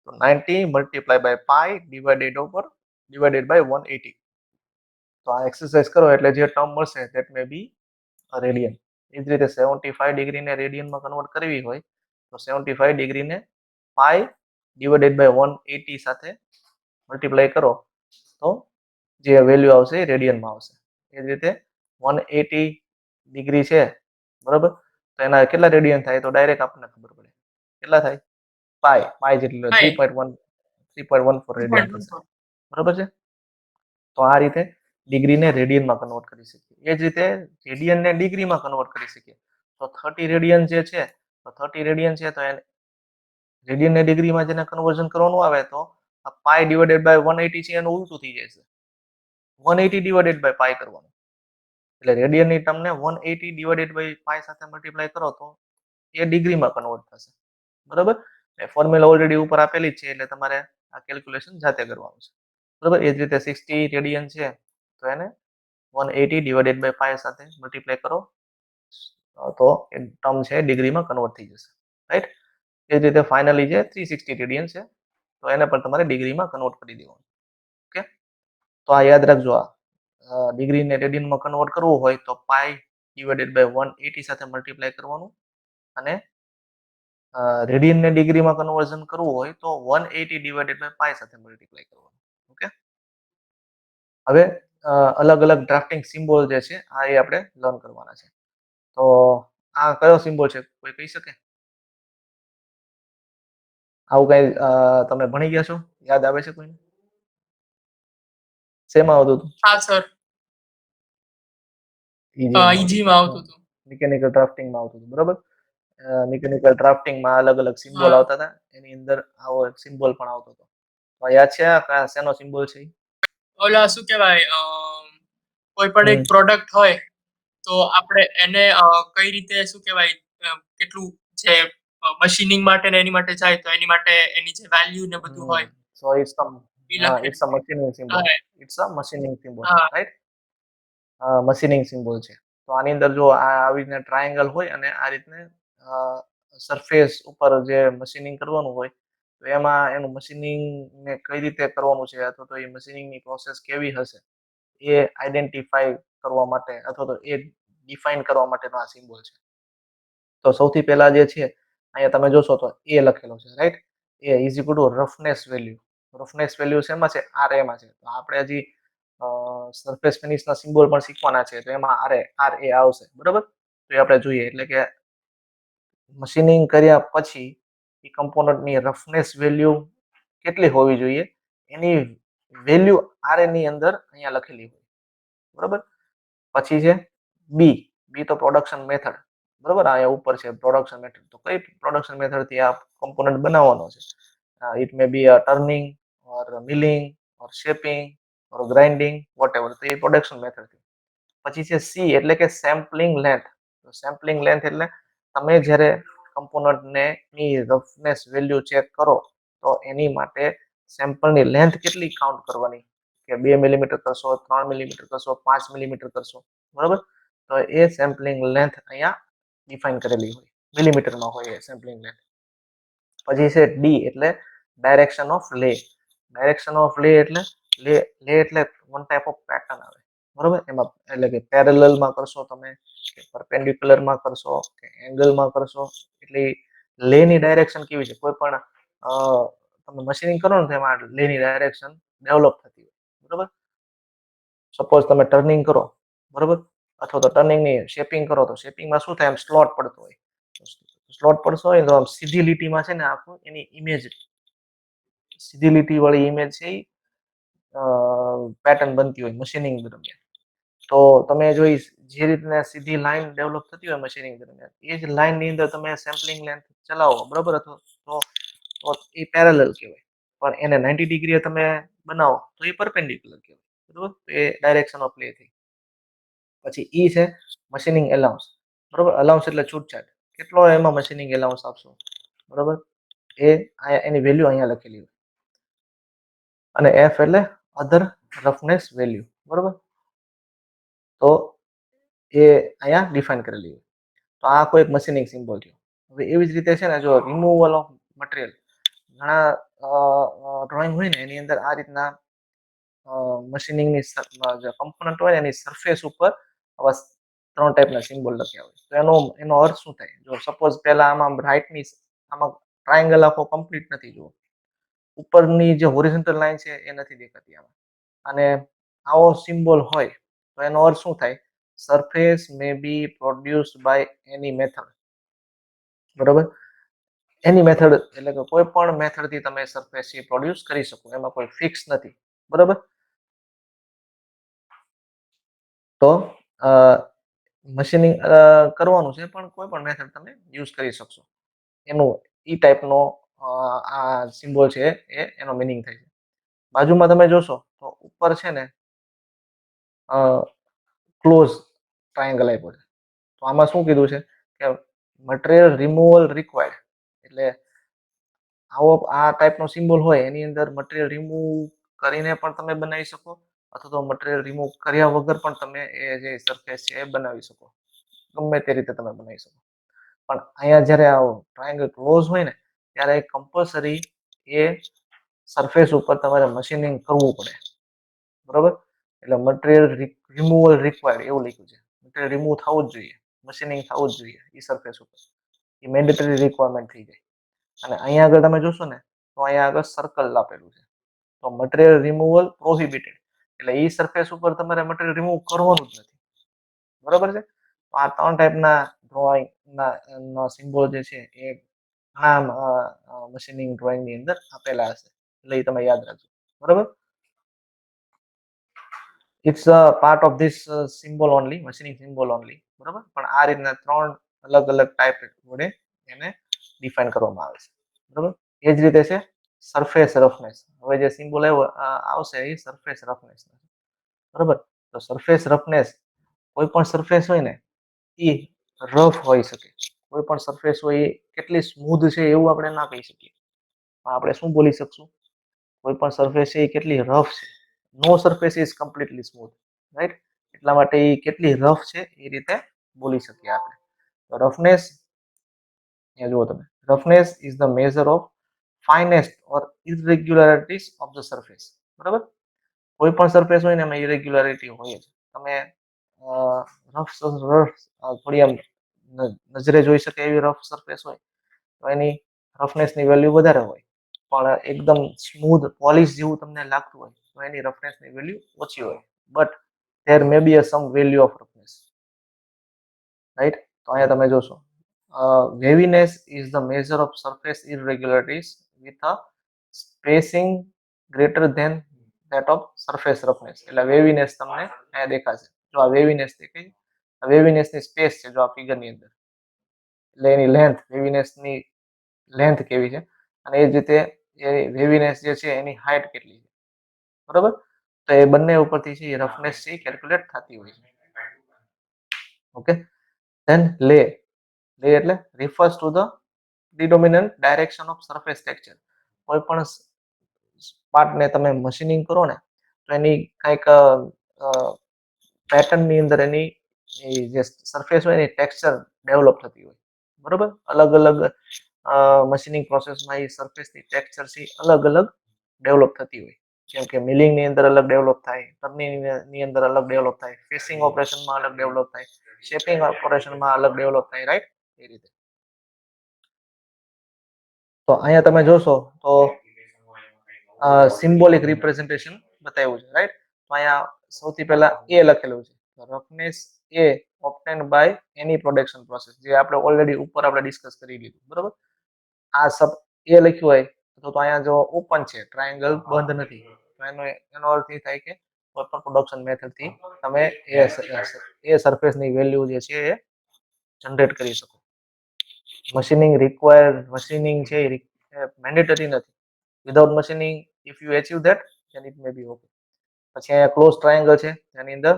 [SPEAKER 1] તો 90 multiply by pi divided by 180. તો આ એક્સરસાઇઝ કરો એટલે જે ટર્મ મળશે ધેટ મે બી રેડિયન. એ જ રીતે 75 ડિગ્રીને રેડિયનમાં કન્વર્ટ કરવી હોય તો 75 ડિગ્રીને પાઈ ડિવાઇડેડ બાય 180 સાથે મલ્ટીપ્લાય કરો તો જે વેલ્યુ આવશે એ રેડિયનમાં આવશે. એ જ રીતે 180 ડિગ્રી છે, બરાબર. તો એના કેટલા રેડિયન થાય તો ડાયરેક્ટ આપણને ખબર પડે કેટલા થાય. પાઈ જેટલું 3.14 રેડિયન થશે, બરાબર છે. તો આ રીતે ડિગ્રીને રેડિયનમાં કન્વર્ટ કરી શકીએ. એ જ રીતે રેડિયનને ડિગ્રીમાં કન્વર્ટ કરી શકીએ. તો 30 રેડિયન જે છે તો 30 રેડિયન છે તો એને રેડિયનને ડિગ્રીમાં જેને કન્વર્ઝન કરવાનું આવે તો પાઈ ડિવાઇડેડ બાય 180 છે એનું ઉલટું થઈ જશે. 180 ડિવાઇડેડ બાય પાઈ કરવાનું. એટલે રેડિયનની ટર્મને 180 ડિવાઇડેડ બાય પાઈ સાથે મલ્ટીપ્લાય કરો તો એ ડિગ્રીમાં કન્વર્ટ થશે, બરાબર. ફોર્મ્યુલા ઓલરેડી ઉપર આપેલી જ છે એટલે તમારે આ કેલ્ક્યુલેશન જાતે કરવાનું છે, બરાબર. એ જ રીતે 60 રેડિયન છે તો એને 180 ડિવાઇડેડ બાય પાઈ સાથે મલ્ટીપ્લાય કરો તો એ ટર્મ છે ડિગ્રીમાં કન્વર્ટ થઈ જશે, રાઈટ. એ જ રીતે ફાઇનલી જે 360 રેડિયન છે તો એને પણ તમારે ડિગ્રીમાં કન્વર્ટ કરી દેવાનું. ઓકે, તો આ યાદ રાખજો. આ ડિગ્રીને રેડિયનમાં કન્વર્ટ કરવું હોય તો પાઈ ડિવાઇડેડ બાય 180 સાથે મલ્ટીપ્લાય કરવાનું અને રેડિયનને ડિગ્રીમાં કન્વર્ઝન કરવું હોય તો 180 ડિવાઇડેડ બાય પાઈ સાથે મલ્ટીપ્લાય કરવાનું. ઓકે, હવે અલગ અલગ ડ્રાફ્ટિંગ સિમ્બોલ જે છે આ એ આપણે લર્ન કરવાના છે. તો આ કયો સિમ્બોલ છે કોઈ કહી શકે? આવું કઈ તમે ભણી ગયા છો? યાદ આવે છે કોઈને? શેમાં આવતું હતું?
[SPEAKER 2] હા સર, ઈજીમાં આવતું હતું.
[SPEAKER 1] મિકેનિકલ ડ્રાફ્ટિંગમાં આવતું હતું, બરાબર. મિકેનિકલ ડ્રાફ્ટિંગમાં અલગ અલગ સિમ્બોલ
[SPEAKER 2] હા.
[SPEAKER 1] આવતા હતા, એની અંદર આવો એક સિમ્બોલ પણ આવતો હતો. તો યાદ છે આ શેનો સિમ્બોલ છે?
[SPEAKER 2] ઓલા શું કહેવાય, કોઈ પણ એક પ્રોડક્ટ હોય તો આપણે એને કઈ રીતે શું કહેવાય, કેટલું જે મશીનિંગ માટે ને એની માટે જાય તો એની માટે એની જે વેલ્યુ ને બધું હોય
[SPEAKER 1] So it's a machining symbol.
[SPEAKER 2] હા.
[SPEAKER 1] It's a machining symbol,
[SPEAKER 2] હા.
[SPEAKER 1] right? મશીનિંગ સિમ્બોલ છે. તો આની અંદર જો આ આવી રીતના ટ્રાયેંગલ હોય અને આ રીતને સરફેસ ઉપર જે મશીનિંગ કરવાનું હોય તો એમાં એનું મશીનિંગ ને કઈ રીતે કરવાનું છે અથવા તો એ મશીનિંગની પ્રોસેસ કેવી હશે એ આઈડેન્ટિફાઈ કરવા માટે અથવા તો એ ડિફાઇન કરવા માટેનો આ સિમ્બોલ છે. તો સૌથી પહેલા જે છે અહીંયા તમે જોશો તો એ લખેલો છે, right. A is equal two roughness value. Roughness value શેમાં છે? RA માં છે. તો આપણે હજી સરફેસ ફિનિશના સિમ્બોલ પણ શીખવાના છે તો એમાં RA આવશે, બરાબર. તો એ આપણે જોઈએ એટલે કે મશીનિંગ કર્યા પછી એ કમ્પોનન્ટની રફનેસ વેલ્યુ કેટલી હોવી જોઈએ એની વેલ્યુ RA ની અંદર અહીંયા લખેલી હોય, બરાબર. પછી છે બી તો પ્રોડક્શન મેથડ, બરાબર. અહીંયા ઉપર છે પ્રોડક્શન મેથડ. તો કઈ પ્રોડક્શન મેથડ થી આ કમ્પોનન્ટ બનાવવાનો છે? It may be turning or milling or shaping or grinding whatever. તો એ પ્રોડક્શન મેથડ થી. પછી છે સી એટલે કે સેમ્પલિંગ લેન્થ. તો સેમ્પલિંગ લેન્થ એટલે તમે જ્યારે કમ્પોનન્ટને ની રફનેસ વેલ્યુ ચેક કરો તો એની માટે સેમ્પલની લેન્થ કેટલી કાઉન્ટ કરવાની કે 2 મિલીમીટર કરશો, 3 મિલીમીટર કરશો, 5 મિલીમીટર કરશો, બરાબર. તો એ સેમ્પલિંગ લેન્થ અહીંયા ડિફાઇન કરેલી હોય, મિલીમીટરમાં હોય એ સેમ્પલિંગ લેન્થ. પછી છે ડી એટલે ડાયરેક્શન ઓફ લે. ડાયરેક્શન ઓફ લે એટલે લે એટલે વન ટાઈપ ઓફ પેટર્ન આવે, બરોબર. એમાં એટલે કે પેરેલલમાં કરશો તમે કે પરપેન્ડિક્યુલરમાં કરશો કે એંગલમાં કરશો એટલે લેની ડાયરેક્શન કેવી છે? કોઈ પણ તમે મશીનિંગ કરો ને તેમાં લેની ડાયરેક્શન ડેવલપ થતી હોય, બરોબર. સપોઝ તમે ટર્નિંગ કરો, બરોબર, અથવા તો ટર્નિંગની શેપિંગ કરો તો શેપિંગમાં શું થાય? એમ સ્લોટ પડતો હોય. સ્લોટ પડતો હોય તો આમ સીધી લીટીમાં છે ને આખું એની ઇમેજ સીધી લીટી વાળી ઇમેજ છે પેટર્ન બનતી હોય મશીનિંગ દરમિયાન. તો તમે જો જે રીતના સીધી લાઈન ડેવલપ થતી હોય મશીનિંગ દરમિયાન એ જ લાઈનની અંદર તમે સેમ્પલિંગ લેન્થ ચલાવો, બરોબર, તો એ પેરેલલ કહેવાય. પણ એને 90 ડિગ્રી તમે બનાવો તો એ પરપેન્ડિક્યુલર કહેવાય, બરોબર. તો એ ડાયરેક્શન ઓફ લે થઈ. પછી ઈ છે મશીનિંગ એલાઉન્સ, બરોબર. અલાઉન્સ એટલે છૂટછાટ. કેટલો એમાં મશીનિંગ એલાઉન્સ આપશો, બરોબર. એ એની વેલ્યુ અહીંયા લખેલી હોય. અને એફ એટલે other roughness value, બરોબર. તો એ અહીંયા ડિફાઇન કરેલી હોય. તો આ કોઈ એક મશીનિંગ સિમ્બોલ થયો. હવે એવી જ રીતે છે ને, જો રિમૂવલ ઓફ મટીરિયલ, ઘણા ડ્રોઈંગ હોય ને એની અંદર આ રીતના મશીનિંગની જે કમ્પોનન્ટ હોય એની સરફેસ ઉપર આવા 3 ટાઈપના સિમ્બોલ લખ્યા હોય. તો એનો અર્થ શું થાય? જો સપોઝ પહેલા આમાં રાઈટની આમાં ટ્રાયંગલ આખો કમ્પ્લીટ નથી, જુઓ ઉપરની જે હોરિઝોન્ટલ લાઈન છે એ નથી દેખાતી આમાં, અને આવો સિમ્બોલ હોય તો એનો અર્થ શું થાય? Surface may be produced by any method, બરોબર. એની મેથડ એટલે કે કોઈ પણ મેથડથી તમે સરફેસ પ્રોડ્યુસ કરી શકો, એમાં કોઈ ફિક્સ નથી, બરોબર. તો મશીનિંગ કરવાનું છે પણ કોઈ પણ મેથડ તમે યુઝ કરી શકશો. એનું ઈ ટાઈપનો આ સિમ્બોલ છે એ એનો મિનિંગ થાય છે. બાજુમાં તમે જોશો તો ઉપર છે ને ક્લોઝ ટ્રાયંગલ આપ્યો છે. તો આમાં શું કીધું છે કે મટીરિયલ રિમૂવલ રિક્વાયર્ડ, એટલે આવો આ ટાઈપનો સિમ્બોલ હોય એની અંદર મટીરિયલ રિમૂવ કરીને પણ તમે બનાવી શકો, અથવા તો મટીરિયલ રિમૂવ કર્યા વગર પણ તમે એ જે સરફેસ છે એ બનાવી શકો, ગમે તે રીતે તમે બનાવી શકો. પણ અહીંયા જ્યારે આવો ટ્રાયંગલ ક્લોઝ હોય ને ત્યારે કમ્પલસરી એ સરફેસ ઉપર તમારે મશીનિંગ કરવું પડે, બરોબર. એટલે મટીરિયલ રિમૂવલ રિક્વાયર્ડ એવું લખ્યું છે. મટીરિયલ રિમૂવ થવું જ જોઈએ, મશીનિંગ થવું જ જોઈએ એ સરફેસ ઉપર, એ મેન્ડેટરી રિક્વાયરમેન્ટ થઈ જાય. અને અહીંયા આગળ તમે જોશો ને તો અહીંયા આગળ સર્કલ આપેલું છે, તો મટીરિયલ રિમૂવલ પ્રોહિબિટેડ, એટલે એ સરફેસ ઉપર તમારે મટીરિયલ રિમૂવ કરવાનું જ નથી, બરોબર છે. તો આ 3 ટાઈપના ડ્રોઈંગના સિમ્બોલ જે છે એ ઘણા મશીનિંગ ડ્રોઈંગની અંદર આપેલા હશે, એટલે એ તમે યાદ રાખજો, બરોબર. It's a part of this symbol only, machining symbol only, બરોબર. પણ આ રીતના 3 અલગ અલગ ટાઈપ વડે એને ડિફાઇન કરવામાં આવે છે, બરોબર. એ જ રીતે છે સરફેસ રફનેસ. હવે જે સિમ્બોલ આવશે એ સરફેસ રફનેસ, બરોબર. તો સરફેસ રફનેસ, કોઈ પણ સરફેસ હોય ને એ રફ હોઈ શકે, કોઈ પણ સરફેસ હોય એ કેટલી સ્મૂધ છે એવું આપણે ના કહી શકીએ. આપણે શું બોલી શકશું? કોઈ પણ સરફેસ છે એ કેટલી રફ છે. No surface is completely smooth, right. એટલા માટે એ કેટલી રફ છે એ રીતે બોલી શકીએ આપણે. તો રફનેસ, અહીંયા જુઓ તમે, roughness is the measure of finest or irregularities of the surface, બરાબર. કોઈ પણ સરફેસ હોય ને એમાં ઇરેગ્યુલારિટી હોય જ. તમે રફ થોડી આમ નજરે જોઈ શકે એવી રફ સરફેસ હોય તો એની રફનેસની વેલ્યુ વધારે હોય, પણ એકદમ સ્મૂથ પોલિશ જેવું તમને લાગતું હોય તો એની રફનેસની વેલ્યુ ઓછી હોય. But there may be some value of roughness, right. તો અહીંયા તમે જોશો waviness is the measure of surface irregularities with a spacing greater than that of surface roughness. એટલે વેવીનેસ તમને અહીંયા દેખાશે. જો આ વેવીનેસ દેખાય, વેવીનેસની સ્પેસ છે જો આ ફિગરની અંદર, એટલે એની લેન્થ, વેવીનેસની લેન્થ કેવી છે, અને એ જ રીતે એ વેવીનેસ જે છે એની હાઇટ કેટલી છે, બરોબર. તો એ બંને ઉપરથી છે એ રફનેસ છે કેલ્ક્યુલેટ થતી હોય છે. ઓકે. ધેન લે એટલે refers to the predominant direction of surface texture. કોઈ પણ પાર્ટને તમે મશીનિંગ કરો ને તો એની કંઈક પેટર્નની અંદર એની જે સરફેસ હોય એની ટેક્સચર ડેવલપ થતી હોય, બરોબર. અલગ અલગ મશીનિંગ પ્રોસેસમાં એ સરફેસની ટેક્સચર છે અલગ અલગ ડેવલપ થતી હોય. જેમ કે મિલિંગની અંદર અલગ ડેવલપ થાય, ટર્નિંગની અંદર અલગ ડેવલપ થાય, ફેસિંગ ઓપરેશનમાં અલગ ડેવલપ થાય, શેપિંગ ઓપરેશનમાં અલગ ડેવલપ થાય, રાઈટ. એ રીતે. તો અહીંયા તમે જોશો તો સિમ્બોલિક રિપ્રેઝન્ટેશન બતાવ્યું છે, રાઈટ. તો અહીંયા સૌથી પહેલા એ લખેલું છે, રફનેસ એ ઓબ્ટેન્ડ બાય એની પ્રોડક્શન પ્રોસેસ, જે આપણે ઓલરેડી ઉપર આપણે ડિસ્કસ કરી લીધું, બરોબર. આ સબ એ લખ્યું હોય તો અહીંયા જો ઓપન છે, ટ્રાયંગલ બંધ નથી, તો એનો અર્થ એ થાય કે કોઈ પણ પ્રોડક્શન મેથડથી તમે એ સરફેસની વેલ્યુ જે છે એ જનરેટ કરી શકો. મશીનિંગ છે એ મેન્ડેટરી નથી. Without machining if you achieve that then it may be okay. પછી અહીંયા ક્લોઝ ટ્રાયંગલ છે, તેની અંદર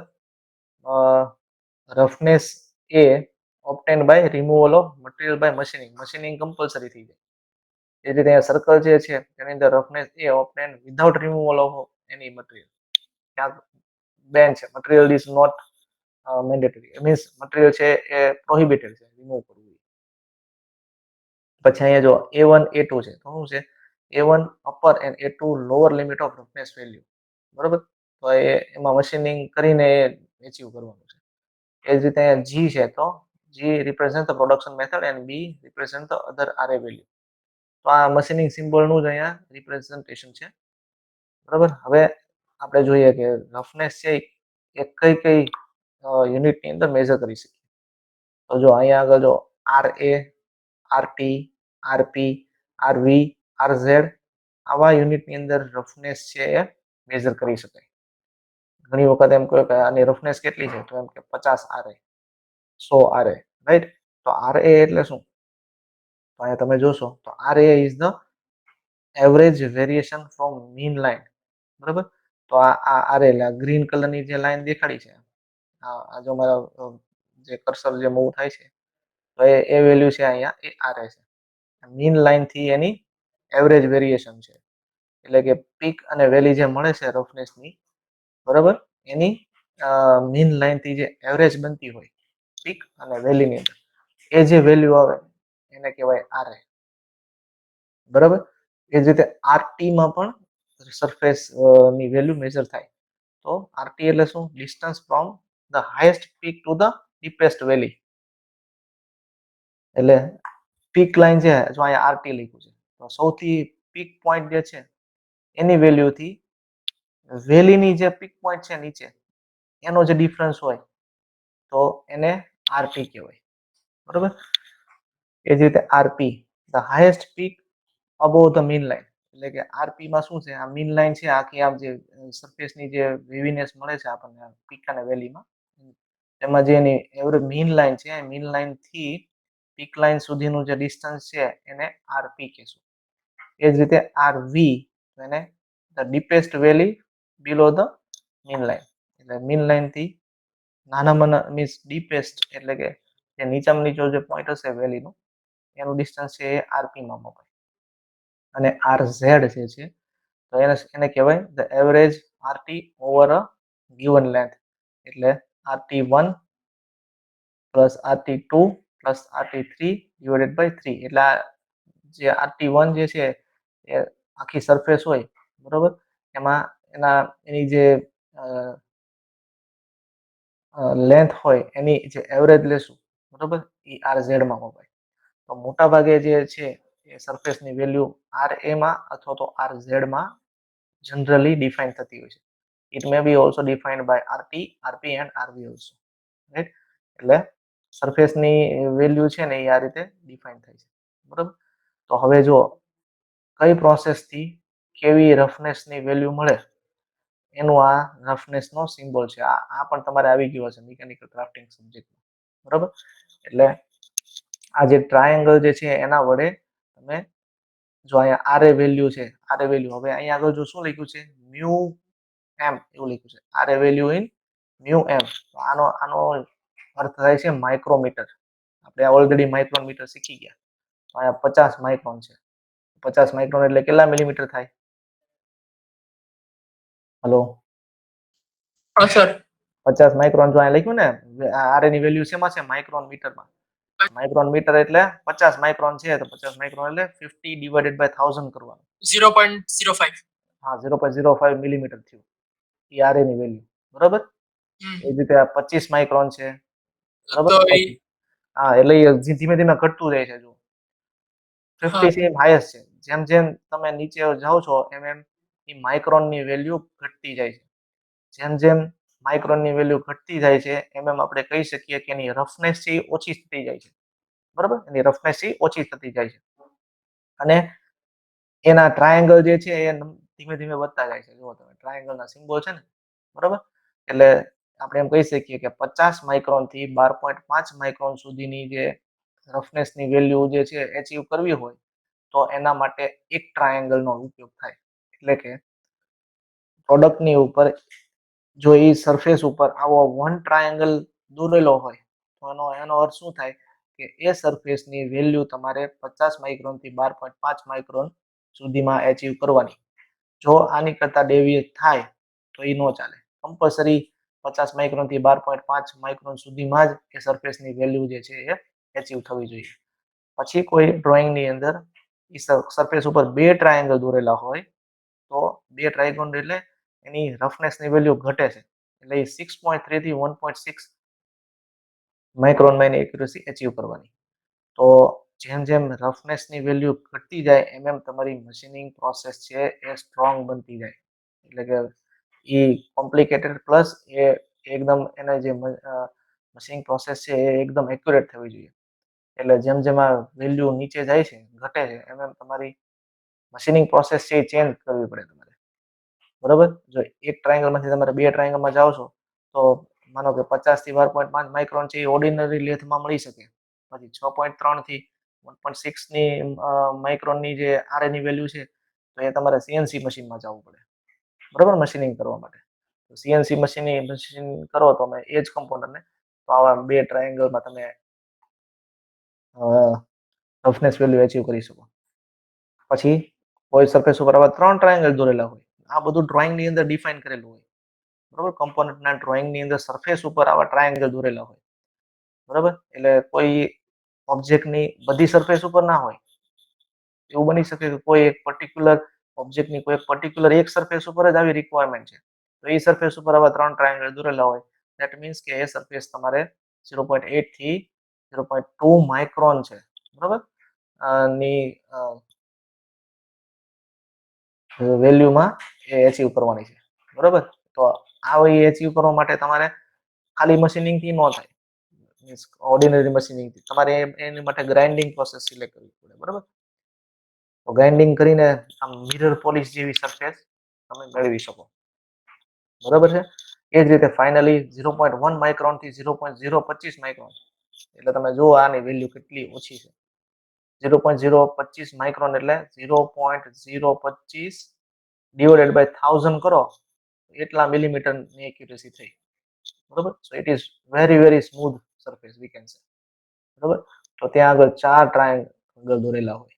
[SPEAKER 1] રફનેસ એ obtained by removal of material by machining compulsory થઈ જાય. એ રીતે અહીંયા સર્કલ જે છે તેની અંદર રફનેસ એ obtained without removal of any material. ત્યાં બેન છે, material is not mandatory, means material છે એ પ્રોહિબિટેડ છે, રિમૂવ કરવું. પછી અહીંયા જો A1 A2 છે, તો શું છે A1 upper and A2 lower limit of roughness value, બરોબર. તો એમાં મશીનિંગ કરીને એ અચીવ કરવાનું છે. એ જ રીતે અહીંયા G છે, તો G represent the production method and B represent the other RA value. તો આ મશીનિંગ સિમ્બોલનું જ અહીંયા રિપ્રેઝન્ટેશન છે, બરોબર. હવે આપણે જોઈએ કે રફનેસ છે એ કઈ કઈ યુનિટની અંદર મેઝર કરી શકીએ. તો જો અહીંયા આગળ જો RA, RT, RP, RV, RZ આવા યુનિટની અંદર રફનેસ છે એ મેઝર કરી શકાય. ઘણી વખત એમ કહે કે આની રફનેસ કેટલી છે, તો એમ કે 50 RA, 100 RA, રાઈટ. તો RA એટલે શું? તો અહીંયા તમે જોશો તો RA is the average variation from mean line, બરાબર. તો આ RA એટલે ગ્રીન કલરની જે લાઈન દેખાડી છે, આ જો મારા જે કર્સર જે મૂવ થાય છે, તો એ વેલ્યુ છે અહીંયા એ RA છે. મીન લાઈન થી એની એવરેજ વેરિએશન છે, એટલે કે પીક અને વેલી જે મળે છે રફનેસની, બરાબર, એની મીન લાઈન થી જે એવરેજ બનતી હોય પીક અને વેલીની અંદર, એ જે વેલ્યુ આવે એને કહેવાય RA, બરાબર. એ જ રીતે RT માં પણ સરફેસ ની વેલ્યુ મેજર થાય. તો RT એટલે શું? Distance from the highest peak to the deepest valley. એટલે પીક લાઈન છે, જો અહીંયા RT લખ્યું છે, તો સૌથી પીક પોઈન્ટ જે છે એની વેલ્યુથી વેલીની જે પીક પોઈન્ટ છે નીચે, એનો જે ડિફરન્સ હોય તો એને RP કહેવાય, બરોબર. એ જ રીતે RP the highest peak above the mean line, એટલે કે RP માં શું છે, આ મીન લાઈન છે આખી, આમ જે સરફેસની જે વેવીનેસ મળે છે આપણને પીક અને વેલીમાં, એમાં જે એની એવરેજ મીન લાઈન છે, મીન લાઈન થી પીક લાઈન સુધીનું જે ડિસ્ટન્સ છે એને RP કહેશું. એ જ રીતે RV એને the deepest valley below the mean line, એટલે મીન લાઈન થી નાનામાં મીન્સ ડીપેસ્ટ એટલે કે જે નીચામાં નીચો જે પોઈન્ટ હશે વેલીનું, એનું ડિસ્ટન્સ છે એ RP માં મપાય. અને RZ જે છે, તો એને કહેવાય the average RT over a given length, એટલે RT1 plus RT2 plus RT3 divided by 3. એટલે જે RT1 જે છે એ આખી સરફેસ હોય, બરોબર, એમાં એની જે લેન્થ હોય એની જે એવરેજ લેશું, બરોબર, એ RZ માં મપાય. તો મોટા ભાગે જે છે એ સરફેસની વેલ્યુ RA માં અથવા તો RZ માં જનરલી ડિફાઇન થતી હોય છે. It may be also defined by RT, RP એન્ડ RV ઓલ્સો, રાઈટ. એટલે સરફેસની વેલ્યુ છે ને એ આ રીતે ડિફાઇન થાય છે, બરોબર. તો હવે જો કઈ પ્રોસેસથી કેવી રફનેસની વેલ્યુ મળે એનું આ રફનેસનો સિમ્બોલ છે. આ પણ તમારે આવી ગયો હશે મિકેનિકલ ક્રાફ્ટિંગ સબ્જેક્ટમાં, બરોબર. એટલે આ જે ટ્રાયેંગલ જે છે એના વડે તમે જો અહીંયા RA વેલ્યુ છે, RA વેલ્યુ, હવે અહીંયા આગળ જો શું લખ્યું છે, મ્યુ એમ એવું લખ્યું છે, RA વેલ્યુ ઇન મ્યુ એમ. તો આનો અર્થ થાય છે માઇક્રોમીટર. આપણે ઓલરેડી માઇક્રોન મીટર શીખી ગયા. તો અહીંયા 50 માઇક્રોન છે. 50 માઇક્રોન એટલે કેટલા મિલીમીટર થાય? હલો,
[SPEAKER 2] હા સર.
[SPEAKER 1] 50 માઇક્રોન જો અહીંયા લખ્યું ને, RA ની વેલ્યુ શેમાં છે? માઇક્રોન મીટરમાં. માઇક્રોન મીટર એટલે 50 માઇક્રોન છે, તો 50 માઇક્રોન એટલે 50 ડિવાઇડેડ બાય 1000 કરવાનું.
[SPEAKER 2] 0.05.
[SPEAKER 1] હા, 0.05 મિલીમીટર થયું એ RA ની વેલ્યુ, બરોબર. એ રીતે 25 માઇક્રોન છે, બરોબર.
[SPEAKER 2] તો
[SPEAKER 1] હા, એટલે એ ધીમે ધીમે ઘટતું જાય છે. જો 50 છે એ હાઈએસ્ટ છે. જેમ જેમ તમે નીચે જાઓ છો એમ એમ એ માઇક્રોનની વેલ્યુ ઘટતી જાય છે. જેમ જેમ માઇક્રોનની વેલ્યુ ઘટતી જાય છે એમ એમ આપણે કહી શકીએ કે એની રફનેસ છે એ ઓછી થતી જાય છે, બરાબર. એની રફનેસ છે ઓછી થતી જાય છે અને એના ટ્રાયેંગલ જે છે એ ધીમે ધીમે વધતા જાય છે. જુઓ તમે ટ્રાયેંગલના સિમ્બોલ છે ને, બરાબર. એટલે આપણે એમ કહી શકીએ કે 50 માઇક્રોન થી 12.5 માઇક્રોન સુધીની જે રફનેસની વેલ્યુ જે છે એચીવ કરવી હોય તો એના માટે એક ટ્રાયેંગલનો ઉપયોગ થાય. એટલે કે પ્રોડક્ટની ઉપર જો એ સરફેસ ઉપર આવો વન ટ્રાયેંગલ દોરેલો હોય તો એનો અર્થ શું થાય કે એ સરફેસની વેલ્યુ તમારે 50 માઇક્રોન થી 12.5 માઇક્રોન સુધીમાં એચીવ કરવાની. જો આની કરતા ડેવિએટ થાય તો એ ન ચાલે. કમ્પલસરી 50 માઇક્રોન થી 12.5 માઇક્રોન સુધીમાં જ એ સરફેસની વેલ્યુ જે છે એ એચીવ થવી જોઈએ. પછી કોઈ ડ્રોઈંગની અંદર એ સરફેસ ઉપર બે ટ્રાયેંગલ દોરેલા હોય તો બે ટ્રાયેંગલ એટલે એની રફનેસની વેલ્યુ ઘટે છે, એટલે એ 6.3 થી 1.6 માઇક્રોનમાં એની એક્યુરેસી એચીવ કરવાની. તો જેમ જેમ રફનેસની વેલ્યુ ઘટતી જાય એમ તમારી મશીનિંગ પ્રોસેસ છે એ સ્ટ્રોંગ બનતી જાય. એટલે કે એ કોમ્પ્લિકેટેડ પ્લસ એ એકદમ એને જે મશીનિંગ પ્રોસેસ છે એ એકદમ એક્યુરેટ થવી જોઈએ. એટલે જેમ જેમ આ વેલ્યુ નીચે જાય છે, ઘટે છે, એમ તમારી મશીનિંગ પ્રોસેસ છે એ ચેન્જ કરવી પડે તમારે. બરોબર? જો એક ટ્રાયેંગલમાંથી તમારે બે ટ્રાયેંગલમાં જાઓ છો તો માનો કે 50 થી 12.5 માઇક્રોન છે એ ઓર્ડિનરી લેથમાં મળી શકે. પછી 6.3 થી 1.6 ની માઇક્રોનની જે આરએની વેલ્યુ છે તો એ તમારે સીએનસી મશીનમાં જવું પડે. બરોબર? મશીનિંગ કરવા માટે. તો સીએનસી મશીન કરો તમે એ જ કમ્પોનન્ટને, તો આવા બે ટ્રાયેંગલમાં તમે રફનેસ વેલ્યુ એચીવ કરી શકો. પછી કોઈ સરફેસ ઉપર આવા 3 ટ્રાયેંગલ દોરેલા હોય. આ બધું ડ્રોઈંગની અંદર ડિફાઇન કરેલું હોય. બરોબર? કમ્પોનન્ટના ડ્રોઈંગની અંદર સરફેસ ઉપર આવા ટ્રાયેંગલ દોરેલા હોય. બરોબર? એટલે કોઈ ઓબ્જેક્ટની બધી સરફેસ ઉપર ના હોય. એવું બની શકે કે કોઈ એક પર્ટિક્યુલર ઓબ્જેક્ટની કોઈ પર્ટિક્યુલર એક સરફેસ ઉપર જ આવી રિક્વાયરમેન્ટ છે. તો એ સરફેસ ઉપર આવા 3 ટ્રાયેંગલ દોરેલા હોય. ધેટ મીન્સ કે એ સરફેસ તમારે 0.8 થી 0.2 માઇક્રોન છે. બરોબર? ની વેલ્યુમાં એ એચીવ કરવાની છે. બરોબર? તો આ એચીવ કરવા માટે તમારે ખાલી મશીનિંગથી ન થાય. મીન્સ ઓર્ડિનરી મશીનિંગથી તમારે એની માટે ગ્રાઇન્ડિંગ પ્રોસેસ સિલેક્ટ કરવી પડે. બરોબર? તો ગ્રાઇન્ડિંગ કરીને આમ મિરર પોલિશ જેવી સરફેસ તમે મેળવી શકો. બરોબર છે? એ જ રીતે ફાઇનલી 0.1 માઇક્રોન થી 0.025 માઇક્રોન, એટલે તમે જુઓ આની વેલ્યુ કેટલી ઓછી છે. 0.025 માઇક્રોન એટલે 0.025 ડિવાઇડેડ બાય 1000 કરો એટલા મિલીમીટરની એક્યુરેસી થઈ. બરોબર? સો it is very smooth surface we can say. બરોબર? તો ત્યાં આગળ 4 ટ્રાયેંગલ દોરેલા હોય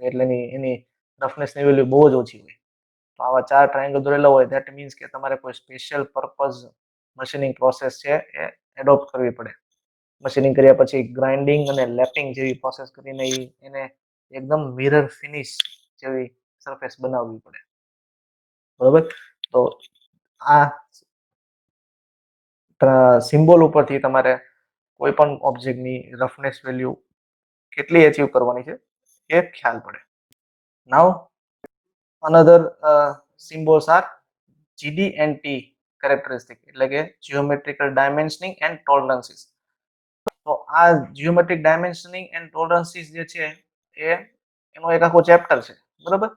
[SPEAKER 1] એટલે એની રફનેસની વેલ્યુ બહુ જ ઓછી હોય. તો આવા 4 ટ્રાયેંગલ દોરેલા હોય ધેટ મીન્સ કે તમારે કોઈ સ્પેશિયલ પર્પઝ મશીનિંગ પ્રોસેસ છે એ એડોપ્ટ કરવી પડે. મશીનિંગ કર્યા પછી ગ્રાઇન્ડિંગ અને લેપિંગ જેવી પ્રોસેસ કરીને એને એકદમ મિરર ફિનિશ જેવી સરફેસ બનાવવી પડે. બરોબર? તો આ સિમ્બોલ ઉપરથી તમારે કોઈ પણ ઓબ્જેક્ટની રફનેસ વેલ્યુ કેટલી એચીવ કરવાની છે એ ખ્યાલ પડે. નાઉ another symbols are GD and T characteristic, એટલે કે geometrical dimensioning and tolerances. તો આ geometric dimensioning and tolerances જે છે એ એનો એક આખો ચેપ્ટર છે. બરોબર?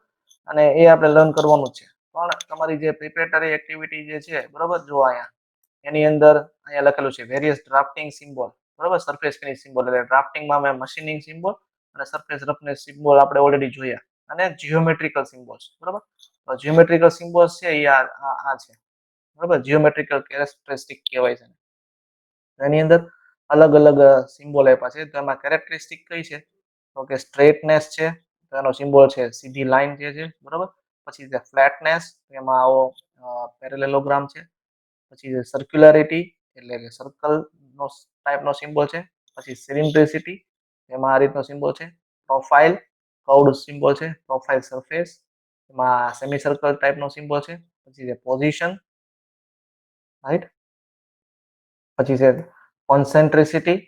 [SPEAKER 1] અને એ આપણે લર્ન કરવાનું છે. પણ તમારી જે પ્રિપેરેટરી એક્ટિવિટી જે છે, બરોબર, જો અહીંયા એની અંદર અહીંયા લખેલું છે વેરિયસ ડ્રાફ્ટિંગ સિમ્બોલ. બરોબર? સરફેસ ફિનિશ સિમ્બોલ એટલે ડ્રાફ્ટિંગમાં અમે મશીનિંગ સિમ્બોલ અને સરફેસ રફનેસ સિમ્બોલ આપણે ઓલરેડી જોયા, અને જીઓમેટ્રિકલ સિમ્બોલ્સ. બરોબર? તો જીઓમેટ્રિકલ સિમ્બોલ્સ છે એ આ છે. બરોબર? જીઓમેટ્રિકલ કેરેક્ટરિસ્ટિક કહેવાય છે. એની અંદર અલગ અલગ સિમ્બોલ આપ્યા છે. તો એમાં કેરેક્ટરિસ્ટિક કઈ છે? તો કે સ્ટ્રેટનેસ છે, તો એનો સિમ્બોલ છે સીધી લાઈન જે છે. બરોબર? પછી છે ફ્લેટનેસ, એમાં આવો પેરેલેલોગ્રામ છે. પછી છે સર્ક્યુલારિટી, એટલે કે સર્કલ નો ટાઈપનો સિમ્બોલ છે. પછી સિલિન્ડ્રિસિટી, એમાં આ રીતનો સિમ્બોલ છે. પ્રોફાઇલ, કર્વડ સિમ્બોલ છે, પ્રોફાઇલ સરફેસ, એમાં સેમી સર્કલ ટાઈપનો સિમ્બોલ છે. પછી છે પોઝિશન, રાઈટ? પછી છે કોન્સેન્ટ્રિસિટી,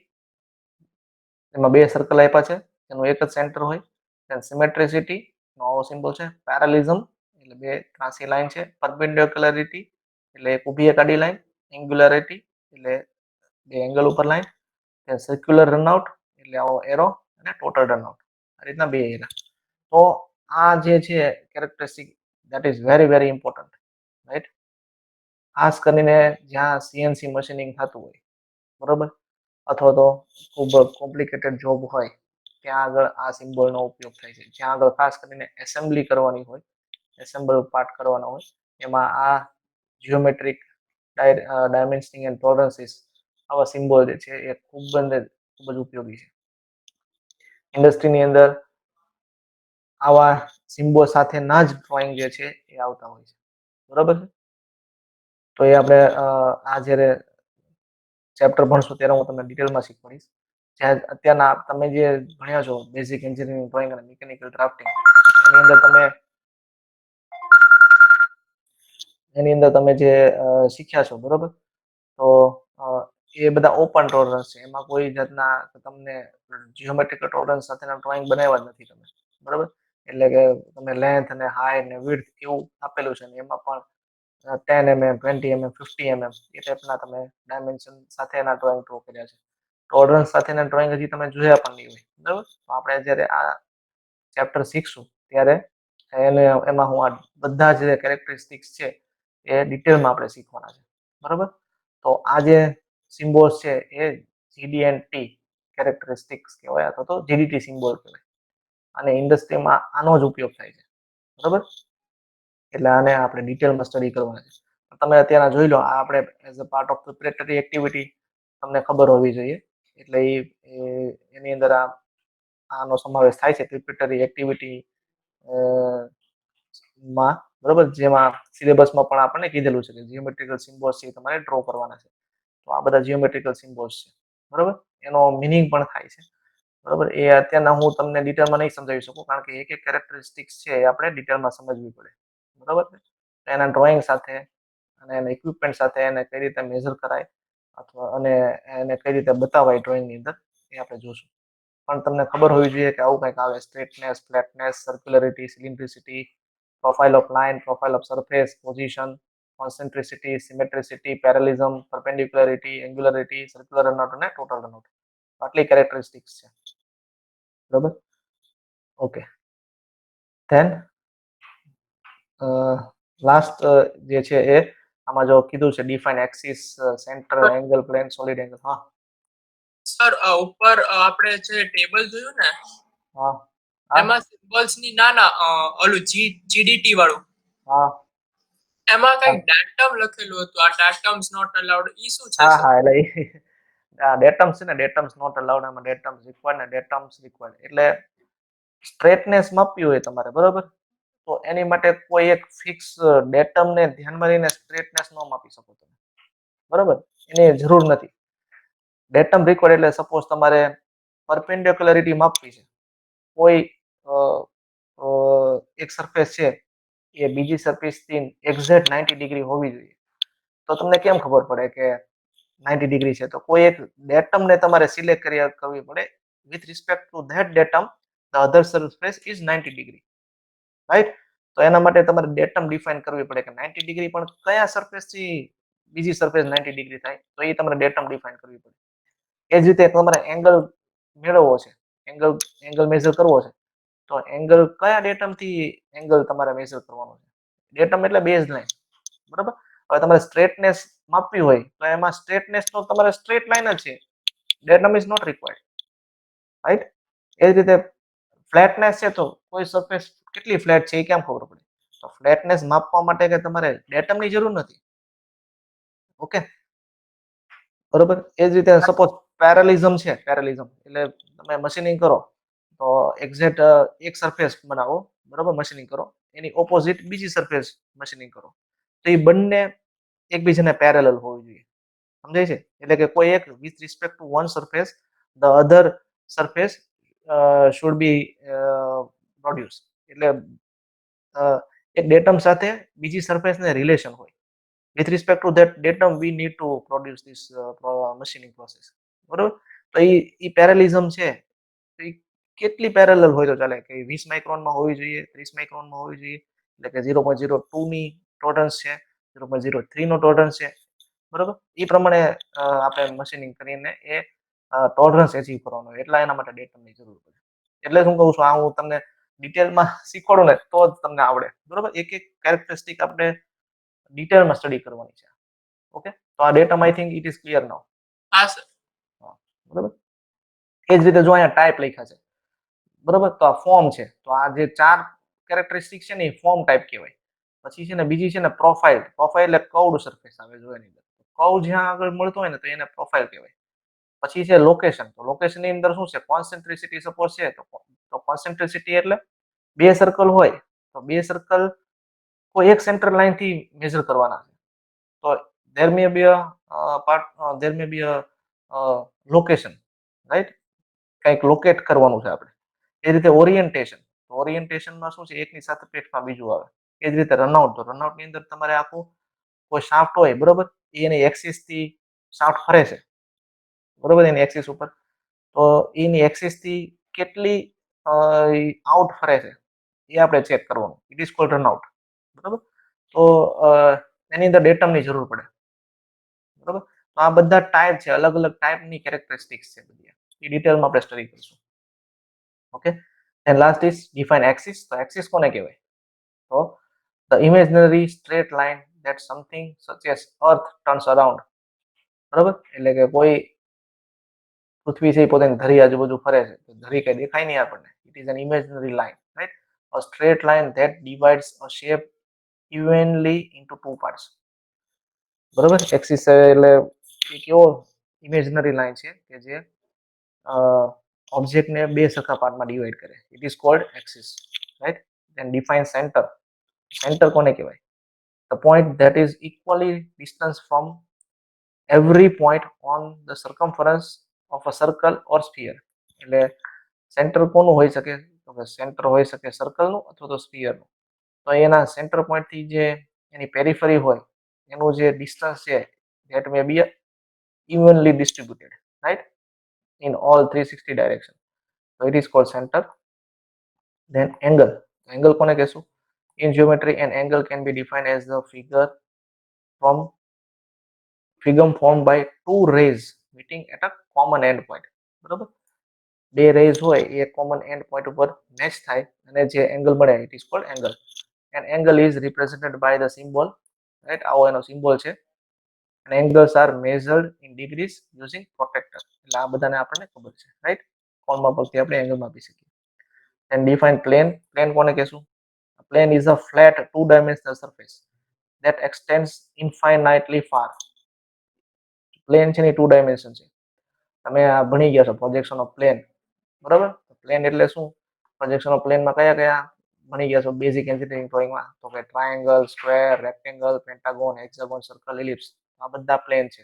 [SPEAKER 1] એમાં બે સર્કલ આપ્યા છે, એનું એક જ સેન્ટર હોય. then સિમેટ્રિસિટી નો આવો સિમ્બોલ છે. પેરાલિઝમ એટલે બે ત્રાંસી લાઈન છે. પરપેન્ડિક્યુલરિટી એટલે એક ઊભી એક આડી લાઈન. એંગ્યુલારિટી એટલે બે એંગલ ઉપર લાઈન. then સર્ક્યુલર રનઆઉટ એટલે આવો એરો, અને ટોટલ રનઆઉટ, આ રીતના બે એરા. તો આ જે છે characteristic that is very important, right? ખાસ કરીને જ્યાં સીએનસી મશીનિંગ થતું હોય, બરોબર, અથવા તો ખૂબ કોમ્પ્લિકેટેડ જોબ હોય ત્યાં આગળ આ સિમ્બોલનો ઉપયોગ થાય છે. જ્યાં આગળ ખાસ કરીને એસેમ્બલી કરવાની હોય, એસેમ્બલ પાર્ટ કરવાનો હોય, એમાં આ જીઓમેટ્રિક ડાયમેન્શનિંગ એન્ડ ટોલરન્સીસ આવા સિમ્બોલ જે છે એ ખૂબ જ ઉપયોગી છે. ઇન્ડસ્ટ્રીની અંદર આવા સિમ્બોલ સાથેના જ ડ્રોઈંગ જે છે એ આવતા હોય છે, બરોબર છે. તો એ આપણે આ જ્યારે ચેપ્ટર ભણશું ત્યારે હું તમને ડિટેલમાં શીખવાડીશ. જ્યાં અત્યારના તમે જે ભણ્યા છો બેઝિક એન્જિનિયરિંગ ડ્રોઈંગ અને મિકેનિકલ ડ્રાફ્ટિંગ, એની અંદર તમે જે શીખ્યા છો, બરોબર, તો એ બધા ઓપન ટોલરન્સ છે. એમાં કોઈ જાતના તમને જીઓમેટ્રિકલ ટોલરન્સ સાથેના ડ્રોઈંગ બનાવ્યા જ નથી તમે, બરોબર. એટલે કે તમે લેન્થ અને હાઈટ ને વિડ્થ એવું આપેલું છે ને એમાં પણ 10 mm 20 mm 50 mm એ ટાઈપના તમે ડાયમેન્શન સાથેના ડ્રોઈંગ ડ્રો કર્યા છે. ટોલરન્સ સાથેના ડ્રોઈંગ હજી તમે જોયા પણ નહીં હોય, બરાબર. તો આપણે જ્યારે આ ચેપ્ટર શીખશું ત્યારે એમાં હું આ બધા જે કેરેક્ટરિસ્ટિક્સ છે એ ડિટેલમાં આપણે શીખવાના છે, બરાબર. તો આ જે સિમ્બોલ્સ છે એ જીડીએનટી કેરેક્ટરિસ્ટિક્સ કહેવાય, અથવા તો જીડીટી સિમ્બોલ કહેવાય, અને ઇન્ડસ્ટ્રીમાં આનો જ ઉપયોગ થાય છે, બરાબર. એટલે આને આપણે ડિટેલમાં સ્ટડી કરવાના છે. તમે અત્યારે જોઈ લો, આ આપણે as a part of preparatory activity તમને ખબર હોવી જોઈએ. એટલે એની અંદર આનો સમાવેશ થાય છે પ્રિપરેટરી એક્ટિવિટી માં, બરોબર. જેમાં સિલેબસમાં પણ આપણને કીધેલું છે કે જીઓમેટ્રિકલ સિમ્બોલ્સ છે તમારે ડ્રો કરવાના છે. તો આ બધા જીઓમેટ્રિકલ સિમ્બોલ્સ છે, બરોબર. એનો મિનિંગ પણ થાય છે, બરોબર. એ અત્યારના હું તમને ડિટેલમાં નહીં સમજાવી શકું, કારણ કે એક એક કેરેક્ટરિસ્ટિક્સ છે એ આપણે ડિટેલમાં સમજવી પડે, બરોબર. એના ડ્રોઈંગ સાથે અને એના ઇક્વિપમેન્ટ સાથે એને કઈ રીતે મેઝર કરાય અથવા અને એને કઈ રીતે બતાવાય ડ્રોઈંગની અંદર એ આપણે જોશું. પણ તમને ખબર હોવી જોઈએ કે આવું કંઈક આવે: straightness, flatness, circularity, cylindricity, profile of line, profile of surface, position, concentricity, symmetricity, parallelism, perpendicularity, angularity, circular runout અને ટોટલ રનઆઉટ. આટલી કેરેક્ટરિસ્ટિક્સ છે, બરોબર. ઓકે, ધેન લાસ્ટ જે છે એ આમાં જો કીધું છે define axis, centre, angle, plane, solid angle. હા
[SPEAKER 2] સર, ઉપર આપણે જે ટેબલ જોયું ને,
[SPEAKER 1] હા
[SPEAKER 2] એમાં સિમ્બોલ્સ ની ના ઓલું જીડીટી વાળું,
[SPEAKER 1] હા
[SPEAKER 2] એમાં કઈ ડેટમ લખેલું હતું. આ ડેટમ્સ નોટ અલાઉડ, ઈ શું છે
[SPEAKER 1] હા
[SPEAKER 2] સર?
[SPEAKER 1] હા એટલે આ ડેટમ્સ છે ને, ડેટમ્સ નોટ અલાઉડ, એમાં ડેટમ્સ રિક્વાયર્ડ ને ડેટમ્સ રિક્વાયર્ડ. એટલે સ્ટ્રેટનેસ માપવી હોય તમારે, બરોબર, તો એની માટે કોઈ એક ફિક્સ ડેટમ ને ધ્યાનમાં લઈને સ્ટ્રેટનેસ ન માપી શકો તમે, બરોબર. એની જરૂર નથી. ડેટમ રિક્વાયર્ડ એટલે સપોઝ તમારે પરપેન્ડિક્યુલરિટી માપવી છે. કોઈ એક સરફેસ છે એ બીજી સરફેસ થી એક્ઝેક્ટ 90 ડિગ્રી હોવી જોઈએ. તો તમને કેમ ખબર પડે કે 90 ડિગ્રી છે? તો કોઈ એક ડેટમ ને તમારે સિલેક્ટ કરવી પડે. With respect to that datum the other surface is 90 degree, right? તો એના માટે તમારે ડેટમ ડિફાઇન કરવી પડે કે 90 ડિગ્રી પણ કયા સરફેસ થી બીજી સરફેસ 90 ડિગ્રી થાય, તો એ તમારે ડેટમ ડિફાઇન કરવી પડે. એ જ રીતે તમારે એંગલ મેળવવો છે, એંગલ મેઝર કરવો છે, તો એંગલ કયા ડેટમ થી એંગલ તમારે મેઝર કરવાનો છે? ડેટમ એટલે બેઝ લાઈન, બરાબર. હવે તમારે સ્ટ્રેટનેસ માપવી હોય તો એમાં સ્ટ્રેટનેસ તો તમારે સ્ટ્રેટ લાઈન જ છે, datum is not required, right? એ જ રીતે ફ્લેટનેસ છે, તો કોઈ સરફેસ કેટલી ફ્લેટ છે એ કેમ ખબર પડે? તો ફ્લેટનેસ માપવા માટે કે તમારે ડેટમની જરૂર નથી, ઓકે, બરોબર. એ જ રીતે સપોઝ પેરેલિઝમ છે, પેરેલિઝમ એટલે તમે મશીનિંગ કરો તો એક્ઝેક્ટ એક સરફેસ બનાવો, બરોબર, મશીનિંગ કરો, એની ઓપોઝિટ બીજી સરફેસ મશીનિંગ કરો, તો એ બંને એકબીજાને પેરેલલ હોવી જોઈએ, સમજાય છે? એટલે કે કોઈ એક with respect to one surface the other surface should be produce. એટલે એક ડેટમ સાથે બીજી સરફેસને રિલેશન હોય. With respect to that datum we need to produce this machining process, બરોબર. તો એ પેરેલિઝમ છે, તો એ કેટલી પેરેલલ હોય તો ચાલે? કે 20 માઇક્રોનમાં હોવી જોઈએ, 30 માઇક્રોનમાં હોવી જોઈએ, એટલે કે 0.02 ની ટોલરન્સ છે, 0.03 નો ટોલરન્સ છે, બરોબર. એ પ્રમાણે આપણે મશીનિંગ કરીને એ ટોલરન્સ એચીવ કરવાનો, એટલા એના માટે ડેટમની જરૂર પડે. એટલે હું કહું છું, આ હું તમને ડિટેલમાં શીખવાડું ને તો જ તમને આવડે, બરોબર. એક એક કેરેક્ટરિસ્ટિક આપણે ડિટેલમાં સ્ટડી કરવાની છે, ઓકે. તો આ datum I think it is clear now.
[SPEAKER 2] હા સર.
[SPEAKER 1] બરોબર. એ જ રીતે જો અહીંયા ટાઈપ લખ્યા છે, બરોબર, તો આ ફોર્મ છે. તો આ જે 4 કેરેક્ટરિસ્ટિક છે ને એ ફોર્મ ટાઈપ કહેવાય. પછી છે ને બીજી છે ને પ્રોફાઇલ. પ્રોફાઇલ એટલે કર્વડ સરફેસ આવે જો એની અંદર. કર્વ જ્યાં આગળ મળતો હોય ને તો એને પ્રોફાઇલ કહેવાય. પછી છે લોકેશન. તો લોકેશન ની અંદર શું છે? કોન્સેન્ટ્રિસિટી સપોઝ છે, તો કોન્સેન્ટ્રિસિટી એટલે બે સર્કલ હોય તો બે સર્કલ કોઈ એક સેન્ટર લાઈન થી મેજર કરવાના છે. તો there may be a there may be a location, right? કંઈક લોકેટ કરવાનું છે આપણે. એ રીતે ઓરિએન્ટેશનમાં શું છે, એકની સાથે પેટમાં બીજું આવે. એ જ રીતે રનઆઉટ, તો રનઆઉટ ની અંદર તમારે આખું કોઈ શાફ્ટ હોય, બરોબર, એની એક્સિસ થી શાફ્ટ ફરે છે, બરોબર, એની એક્સિસ ઉપર. તો એની એક્સિસ થી કેટલી આઉટ ફરે છે એ આપણે ચેક કરવાનું. ઇટ ઇઝ કોલ્ડ રનઆઉટ, બરોબર. તો એની અંદર ડેટમની જરૂર પડે, બરોબર. તો આ બધા ટાઈપ છે, અલગ અલગ ટાઈપની કેરેક્ટરિસ્ટિક્સ છે બધી. એ ડિટેલમાં આપણે સ્ટડી કરીશું. Okay, and last is define axis. તો એક્સિસ કોને કહેવાય? તો the imaginary straight line that something such as earth turns around, બરોબર. એટલે કે કોઈ પૃથ્વી છે પોતાની ધરી આજુબાજુ ફરે છે, તો ધરી કઈ દેખાય નહીં આપણને. It is an imaginary line, right? A straight line that divides a shape evenly into two parts, બરોબર. એક્સિસ એટલે એક એવો ઇમેજનરી લાઈન છે કે જે ઓબ્જેક્ટને બે સરખા પાર્ટમાં ડિવાઈડ કરે. It is called axis, right? Then define centre. Centre કોને કહેવાય? The point that is equally distance from every point on the circumference of a circle or sphere. એટલે સેન્ટર કોનું હોઈ શકે? તો કે સેન્ટર હોઈ શકે સર્કલનું અથવા તો સ્ફિયરનું. તો એના સેન્ટર પોઈન્ટ થી જે એની પેરિફરી હોય એનું જે ડિસ્ટન્સ છે, that may be evenly distributed, right, in all 360 direction. So it is called center. Then angle. Angle કોને કહેશું? In geometry, an angle can be defined as the figure formed by two rays meeting at a common end point, બરોબર. બે rays હોય એ common end point ઉપર match થાય અને જે એંગલ મળે, it is called angle. And angle is represented by the symbol, right? આવો એનો સિમ્બોલ છે. અને angles are measured in degrees using protector. એટલે આ બધાને આપણને ખબર છે, રાઈટ? કોણમાં પરથી આપણે એંગલ માપી શકીએ. And define plane. પ્લેન કોને કહેશું? Plane is a flat two dimensional surface that extends infinitely far. Plane છે ને ટુ ડાયમેન્શન છે. તમે આ ભણી ગયા છો પ્રોજેક્શન ઓફ પ્લેન, બરાબર. પ્લેન એટલે શું? પ્રોજેક્શન ઓફ પ્લેનમાં કયા કયા ભણી ગયા છો બેઝિક એન્જિનિયરિંગ ડ્રોઈંગમાં? તો કે triangle, square, rectangle, pentagon, hexagon, circle, ellipse. આ બધા પ્લેન છે.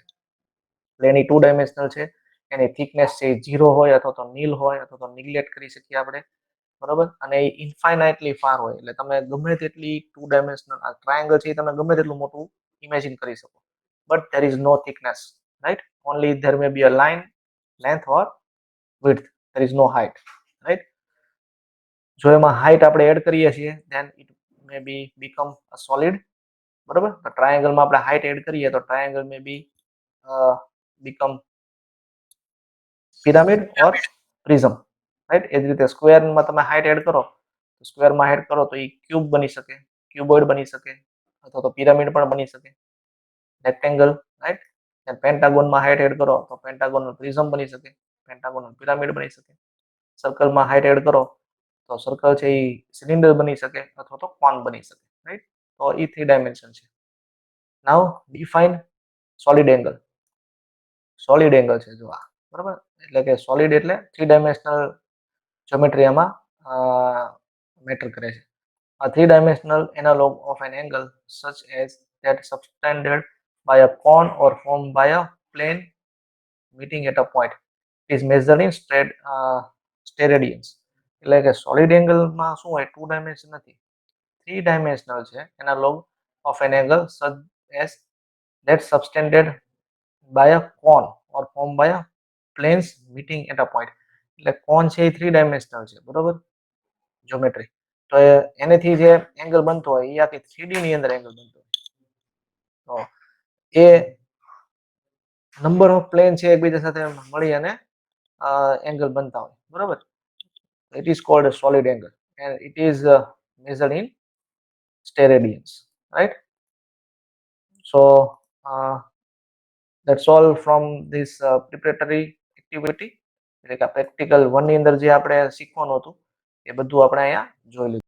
[SPEAKER 1] પ્લેન એ ટુ ડાયમેન્શનલ છે. એની થિકનેસ છે 0 હોય અથવા તો નીલ હોય અથવા તો નિગ્લેક્ટ કરી શકીએ આપણે, બરોબર. અને એ ઇન્ફાઇનાઇટલી ફાર હોય, એટલે તમે ગમે તેટલી ટુ ડાયમેન્શનલ આ ટ્રાયેંગલ છે એ તમે ગમે તેટલું મોટું ઇમેજિન કરી શકો, but there is no thickness, right? Only there may be a line, length or width. There is no height, right? જો એમાં હાઈટ આપણે એડ કરીએ છીએ then it may be become a solid, બરોબર. તો ટ્રાયેંગલમાં આપણે હાઈટ એડ કરીએ તો triangle may be become pyramid or prism, right? એ જ રીતે સ્ક્વેરમાં તમે હાઈટ એડ કરો તો સ્ક્વેરમાં હાઈટ કરો તો એ ક્યુબ બની શકે, ક્યુબોઇડ બની શકે અથવા તો પિરામિડ પણ બની શકે, રેક્ટેંગલ, રાઈટ? પેન્ટાગોનમાં હાઈટ એડ કરો તો પેન્ટાગોનલ પ્રિઝમ બની શકે, પેન્ટાગોનલ પિરામિડ બની શકે. સર્કલમાં હાઈટ એડ કરો તો સર્કલ છે એ સિલિન્ડર બની શકે અથવા તો કોન બની શકે, રાઈટ? તો એ 3 ડાયમેન્શન છે. Now define solid angle. Solid angle છે જો આ, બરાબર. એટલે કે સોલિડ એટલે 3 ડાયમેન્શનલ જ્યોમેટ્રી આમાં મેટર કરે છે. A three-dimensional analog of an angle such as that subtended by a cone or formed by a plane meeting at a point is measured in steradians. એટલે કે સોલિડ એંગલમાં શું હોય? Two dimension નથી, 3 dimensional છે. Analog of an angle such as that subtended by a cone or formed by a planes meeting at a point. એટલે કોન છે એ 3 dimensional છે, બરોબર, જ્યોમેટ્રી. તો એનેથી જે એંગલ બનતો હોય એ આખી 3D ની અંદર એંગલ બનતો હોય. તો એ નંબર ઓફ પ્લેન છે એકબીજા સાથે મળી અને એંગલ બનતા હોય, બરોબર. It is cold solid angle and it is measured in steradians, right? So that's all from this preparatory activity. એટલે કે પ્રેક્ટિકલ 1 ની અંદર જે આપણે શીખવાનું હતું એ બધું આપણે અહીંયા જોઈ લીધું.